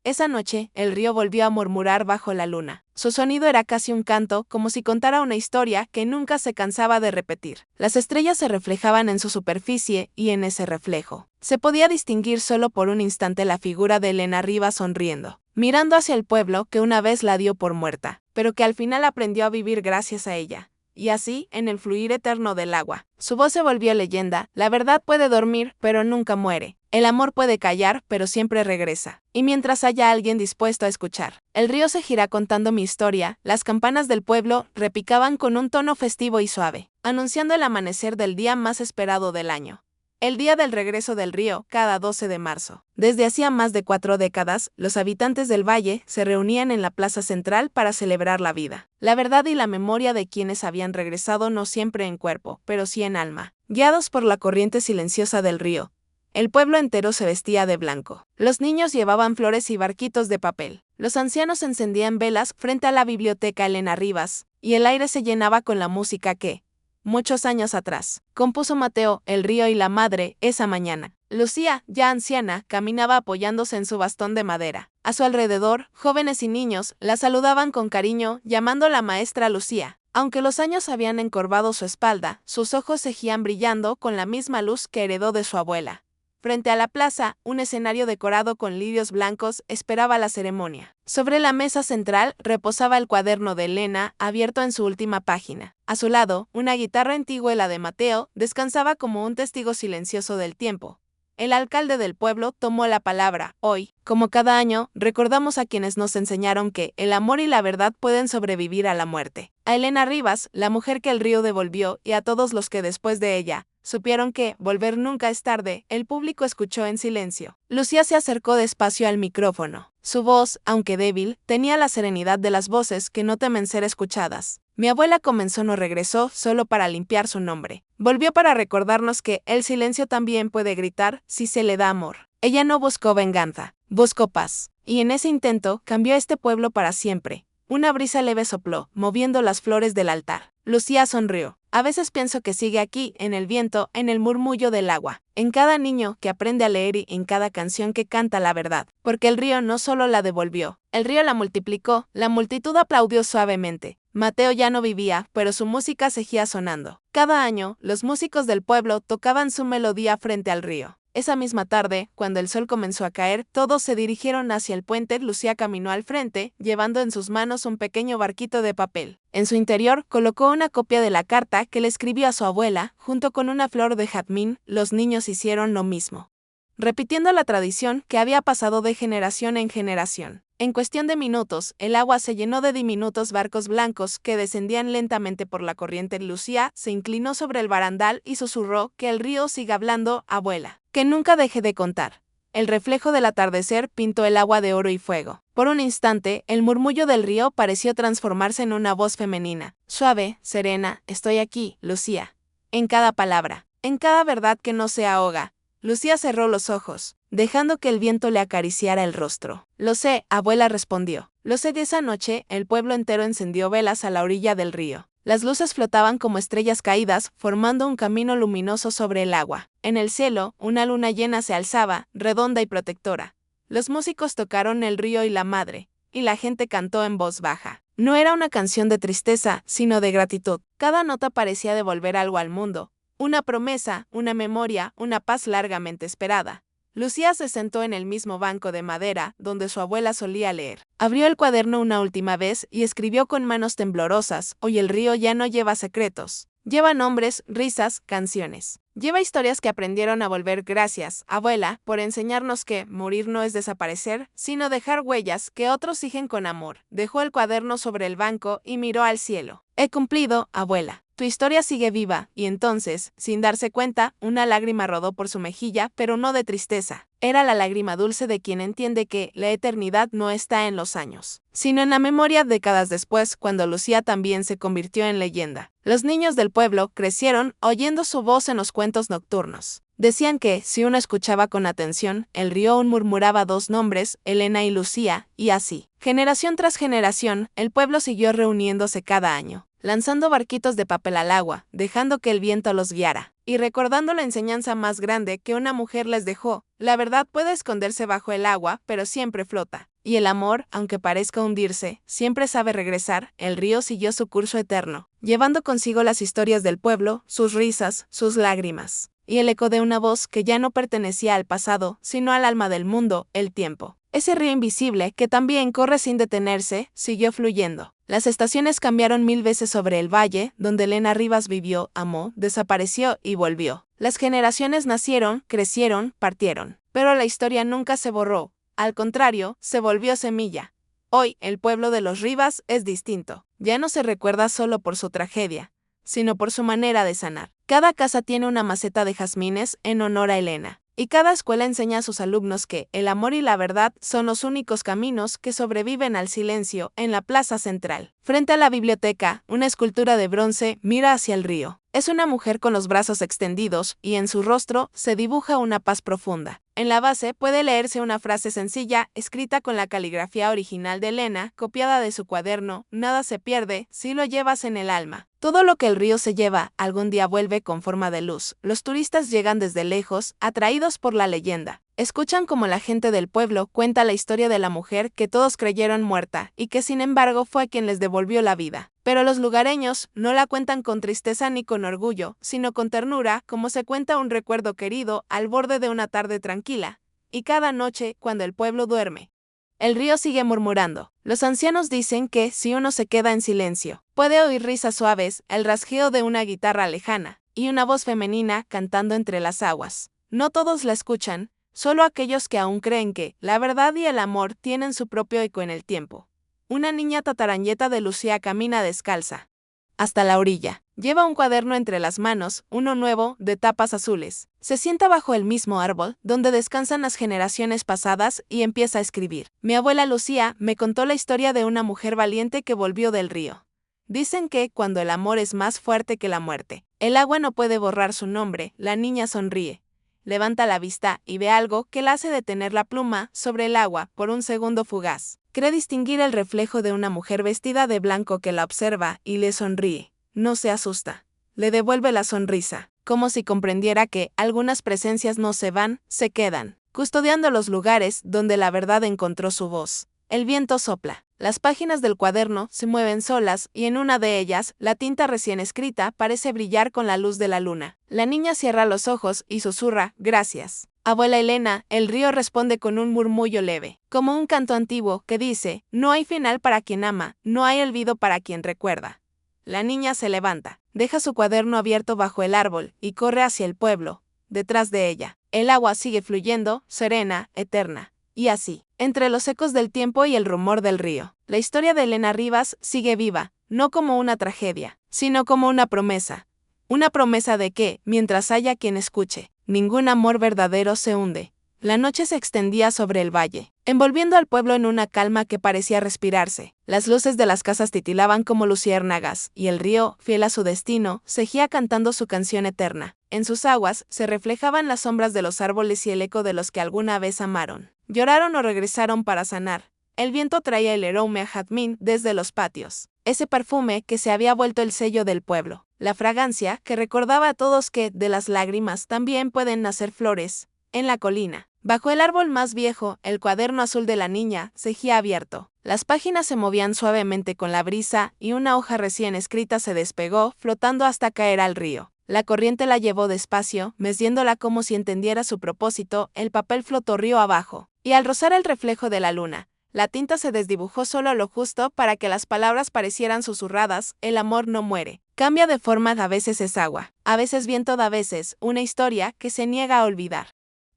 Esa noche, el río volvió a murmurar bajo la luna. Su sonido era casi un canto, como si contara una historia que nunca se cansaba de repetir. Las estrellas se reflejaban en su superficie y en ese reflejo se podía distinguir solo por un instante la figura de Elena arriba sonriendo, mirando hacia el pueblo que una vez la dio por muerta, pero que al final aprendió a vivir gracias a ella. Y así, en el fluir eterno del agua, su voz se volvió leyenda. La verdad puede dormir, pero nunca muere. El amor puede callar, pero siempre regresa. Y mientras haya alguien dispuesto a escuchar, el río seguirá contando mi historia. Las campanas del pueblo repicaban con un tono festivo y suave, anunciando el amanecer del día más esperado del año. El día del regreso del río, cada 12 de marzo. Desde hacía más de 4 décadas, los habitantes del valle se reunían en la plaza central para celebrar la vida, la verdad y la memoria de quienes habían regresado, no siempre en cuerpo, pero sí en alma. Guiados por la corriente silenciosa del río, el pueblo entero se vestía de blanco. Los niños llevaban flores y barquitos de papel. Los ancianos encendían velas frente a la biblioteca Elena Rivas, y el aire se llenaba con la música que, muchos años atrás, compuso Mateo, el río y la madre. Esa mañana, Lucía, ya anciana, caminaba apoyándose en su bastón de madera. A su alrededor, jóvenes y niños la saludaban con cariño, llamándola maestra Lucía. Aunque los años habían encorvado su espalda, sus ojos seguían brillando con la misma luz que heredó de su abuela. Frente a la plaza, un escenario decorado con lirios blancos esperaba la ceremonia. Sobre la mesa central reposaba el cuaderno de Elena, abierto en su última página. A su lado, una guitarra antigua, la de Mateo, descansaba como un testigo silencioso del tiempo. El alcalde del pueblo tomó la palabra. Hoy, como cada año, recordamos a quienes nos enseñaron que el amor y la verdad pueden sobrevivir a la muerte. A Elena Rivas, la mujer que el río devolvió, y a todos los que después de ella supieron que volver nunca es tarde, el público escuchó en silencio. Lucía se acercó despacio al micrófono. Su voz, aunque débil, tenía la serenidad de las voces que no temen ser escuchadas. Mi abuela comenzó, no regresó solo para limpiar su nombre. Volvió para recordarnos que el silencio también puede gritar si se le da amor. Ella no buscó venganza, buscó paz. Y en ese intento cambió este pueblo para siempre. Una brisa leve sopló, moviendo las flores del altar. Lucía sonrió. A veces pienso que sigue aquí, en el viento, en el murmullo del agua, en cada niño que aprende a leer y en cada canción que canta la verdad. Porque el río no solo la devolvió, el río la multiplicó, la multitud aplaudió suavemente. Mateo ya no vivía, pero su música seguía sonando. Cada año, los músicos del pueblo tocaban su melodía frente al río. Esa misma tarde, cuando el sol comenzó a caer, todos se dirigieron hacia el puente. Lucía caminó al frente, llevando en sus manos un pequeño barquito de papel. En su interior, colocó una copia de la carta que le escribió a su abuela, junto con una flor de jazmín. Los niños hicieron lo mismo, repitiendo la tradición que había pasado de generación en generación. En cuestión de minutos, el agua se llenó de diminutos barcos blancos que descendían lentamente por la corriente. Lucía se inclinó sobre el barandal y susurró: que el río siga hablando, abuela, que nunca deje de contar. El reflejo del atardecer pintó el agua de oro y fuego. Por un instante, el murmullo del río pareció transformarse en una voz femenina, suave, serena. Estoy aquí, Lucía. En cada palabra, en cada verdad que no se ahoga. Lucía cerró los ojos, dejando que el viento le acariciara el rostro. Lo sé, abuela respondió. Lo sé. De esa noche, el pueblo entero encendió velas a la orilla del río. Las luces flotaban como estrellas caídas, formando un camino luminoso sobre el agua. En el cielo, una luna llena se alzaba, redonda y protectora. Los músicos tocaron el río y la madre, y la gente cantó en voz baja. No era una canción de tristeza, sino de gratitud. Cada nota parecía devolver algo al mundo. Una promesa, una memoria, una paz largamente esperada. Lucía se sentó en el mismo banco de madera donde su abuela solía leer. Abrió el cuaderno una última vez y escribió con manos temblorosas: hoy el río ya no lleva secretos. Lleva nombres, risas, canciones. Lleva historias que aprendieron a volver. Gracias, abuela, por enseñarnos que morir no es desaparecer, sino dejar huellas que otros siguen con amor. Dejó el cuaderno sobre el banco y miró al cielo. He cumplido, abuela. Tu historia sigue viva. Y entonces, sin darse cuenta, una lágrima rodó por su mejilla, pero no de tristeza. Era la lágrima dulce de quien entiende que la eternidad no está en los años, sino en la memoria. Décadas después, cuando Lucía también se convirtió en leyenda. Los niños del pueblo crecieron oyendo su voz en los cuentos nocturnos. Decían que, si uno escuchaba con atención, el río aún murmuraba dos nombres, Elena y Lucía, y así, generación tras generación, el pueblo siguió reuniéndose cada año, lanzando barquitos de papel al agua, dejando que el viento los guiara, y recordando la enseñanza más grande que una mujer les dejó: la verdad puede esconderse bajo el agua, pero siempre flota. Y el amor, aunque parezca hundirse, siempre sabe regresar. El río siguió su curso eterno, llevando consigo las historias del pueblo, sus risas, sus lágrimas, y el eco de una voz que ya no pertenecía al pasado, sino al alma del mundo: el tiempo. Ese río invisible, que también corre sin detenerse, siguió fluyendo. Las estaciones cambiaron 1000 veces sobre el valle, donde Elena Rivas vivió, amó, desapareció y volvió. Las generaciones nacieron, crecieron, partieron. Pero la historia nunca se borró. Al contrario, se volvió semilla. Hoy, el pueblo de los Rivas es distinto. Ya no se recuerda solo por su tragedia, sino por su manera de sanar. Cada casa tiene una maceta de jazmines en honor a Elena. Y cada escuela enseña a sus alumnos que el amor y la verdad son los únicos caminos que sobreviven al silencio. En la plaza central, frente a la biblioteca, una escultura de bronce mira hacia el río. Es una mujer con los brazos extendidos y en su rostro se dibuja una paz profunda. En la base puede leerse una frase sencilla, escrita con la caligrafía original de Elena, copiada de su cuaderno: nada se pierde si lo llevas en el alma. Todo lo que el río se lleva, algún día vuelve con forma de luz. Los turistas llegan desde lejos, atraídos por la leyenda. Escuchan como la gente del pueblo cuenta la historia de la mujer que todos creyeron muerta y que sin embargo fue quien les devolvió la vida. Pero los lugareños no la cuentan con tristeza ni con orgullo, sino con ternura, como se cuenta un recuerdo querido al borde de una tarde tranquila. Y cada noche, cuando el pueblo duerme, el río sigue murmurando. Los ancianos dicen que, si uno se queda en silencio, puede oír risas suaves, el rasgueo de una guitarra lejana, y una voz femenina cantando entre las aguas. No todos la escuchan, solo aquellos que aún creen que la verdad y el amor tienen su propio eco en el tiempo. Una niña tatarañeta de Lucía camina descalza hasta la orilla. Lleva un cuaderno entre las manos, uno nuevo, de tapas azules. Se sienta bajo el mismo árbol, donde descansan las generaciones pasadas, y empieza a escribir. Mi abuela Lucía me contó la historia de una mujer valiente que volvió del río. Dicen que, cuando el amor es más fuerte que la muerte, el agua no puede borrar su nombre. La niña sonríe. Levanta la vista y ve algo que la hace detener la pluma sobre el agua por un segundo fugaz. Cree distinguir el reflejo de una mujer vestida de blanco que la observa y le sonríe. No se asusta. Le devuelve la sonrisa, como si comprendiera que algunas presencias no se van, se quedan, custodiando los lugares donde la verdad encontró su voz. El viento sopla. Las páginas del cuaderno se mueven solas y en una de ellas, la tinta recién escrita parece brillar con la luz de la luna. La niña cierra los ojos y susurra, gracias. Abuela Elena, el río responde con un murmullo leve, como un canto antiguo que dice, no hay final para quien ama, no hay olvido para quien recuerda. La niña se levanta, deja su cuaderno abierto bajo el árbol y corre hacia el pueblo. Detrás de ella, el agua sigue fluyendo, serena, eterna. Y así, entre los ecos del tiempo y el rumor del río, la historia de Elena Rivas sigue viva, no como una tragedia, sino como una promesa. Una promesa de que, mientras haya quien escuche, ningún amor verdadero se hunde. La noche se extendía sobre el valle, envolviendo al pueblo en una calma que parecía respirarse. Las luces de las casas titilaban como luciérnagas, y el río, fiel a su destino, seguía cantando su canción eterna. En sus aguas se reflejaban las sombras de los árboles y el eco de los que alguna vez amaron. Lloraron o regresaron para sanar. El viento traía el aroma a jazmín desde los patios, ese perfume que se había vuelto el sello del pueblo, la fragancia que recordaba a todos que, de las lágrimas también pueden nacer flores. En la colina, bajo el árbol más viejo, el cuaderno azul de la niña seguía abierto. Las páginas se movían suavemente con la brisa y una hoja recién escrita se despegó, flotando hasta caer al río. La corriente la llevó despacio, meciéndola como si entendiera su propósito. El papel flotó río abajo, y al rozar el reflejo de la luna, la tinta se desdibujó solo lo justo para que las palabras parecieran susurradas. El amor no muere. Cambia de forma, a veces es agua, a veces viento, a veces una historia que se niega a olvidar.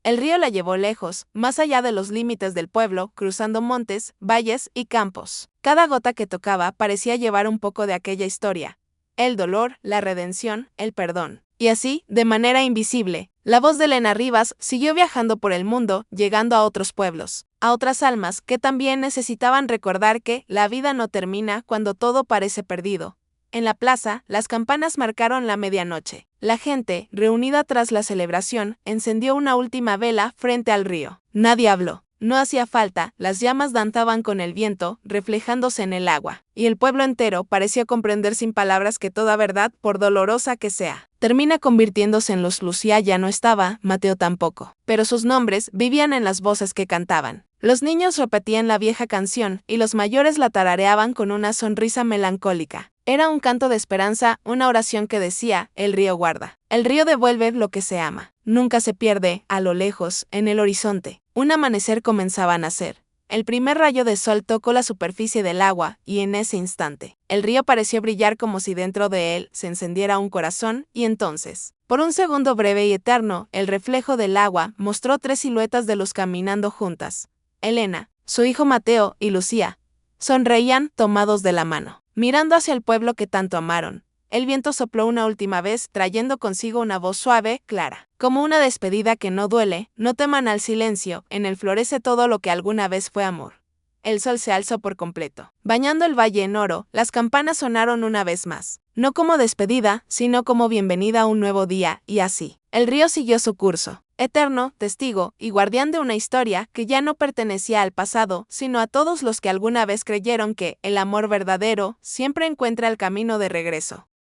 El río la llevó lejos, más allá de los límites del pueblo, cruzando montes, valles y campos. Cada gota que tocaba parecía llevar un poco de aquella historia. El dolor, la redención, el perdón. Y así, de manera invisible, la voz de Elena Rivas siguió viajando por el mundo, llegando a otros pueblos, a otras almas que también necesitaban recordar que la vida no termina cuando todo parece perdido. En la plaza, las campanas marcaron la medianoche. La gente, reunida tras la celebración, encendió una última vela frente al río. Nadie habló. No hacía falta, las llamas danzaban con el viento, reflejándose en el agua, y el pueblo entero pareció comprender sin palabras que toda verdad, por dolorosa que sea, termina convirtiéndose en luz. Lucía ya no estaba, Mateo tampoco, pero sus nombres vivían en las voces que cantaban. Los niños repetían la vieja canción, y los mayores la tarareaban con una sonrisa melancólica. Era un canto de esperanza, una oración que decía, el río guarda. El río devuelve lo que se ama. Nunca se pierde, a lo lejos, en el horizonte. Un amanecer comenzaba a nacer. El primer rayo de sol tocó la superficie del agua, y en ese instante, el río pareció brillar como si dentro de él se encendiera un corazón, y entonces, por un segundo breve y eterno, el reflejo del agua mostró tres siluetas de luz caminando juntas. Elena, su hijo Mateo y Lucía sonreían tomados de la mano, mirando hacia el pueblo que tanto amaron. El viento sopló una última vez, trayendo consigo una voz suave, clara, como una despedida que no duele. No teman al silencio, en él florece todo lo que alguna vez fue amor. El sol se alzó por completo, bañando el valle en oro. Las campanas sonaron una vez más, no como despedida, sino como bienvenida a un nuevo día, y así, el río siguió su curso, eterno, testigo y guardián de una historia que ya no pertenecía al pasado, sino a todos los que alguna vez creyeron que el amor verdadero siempre encuentra el camino de regreso.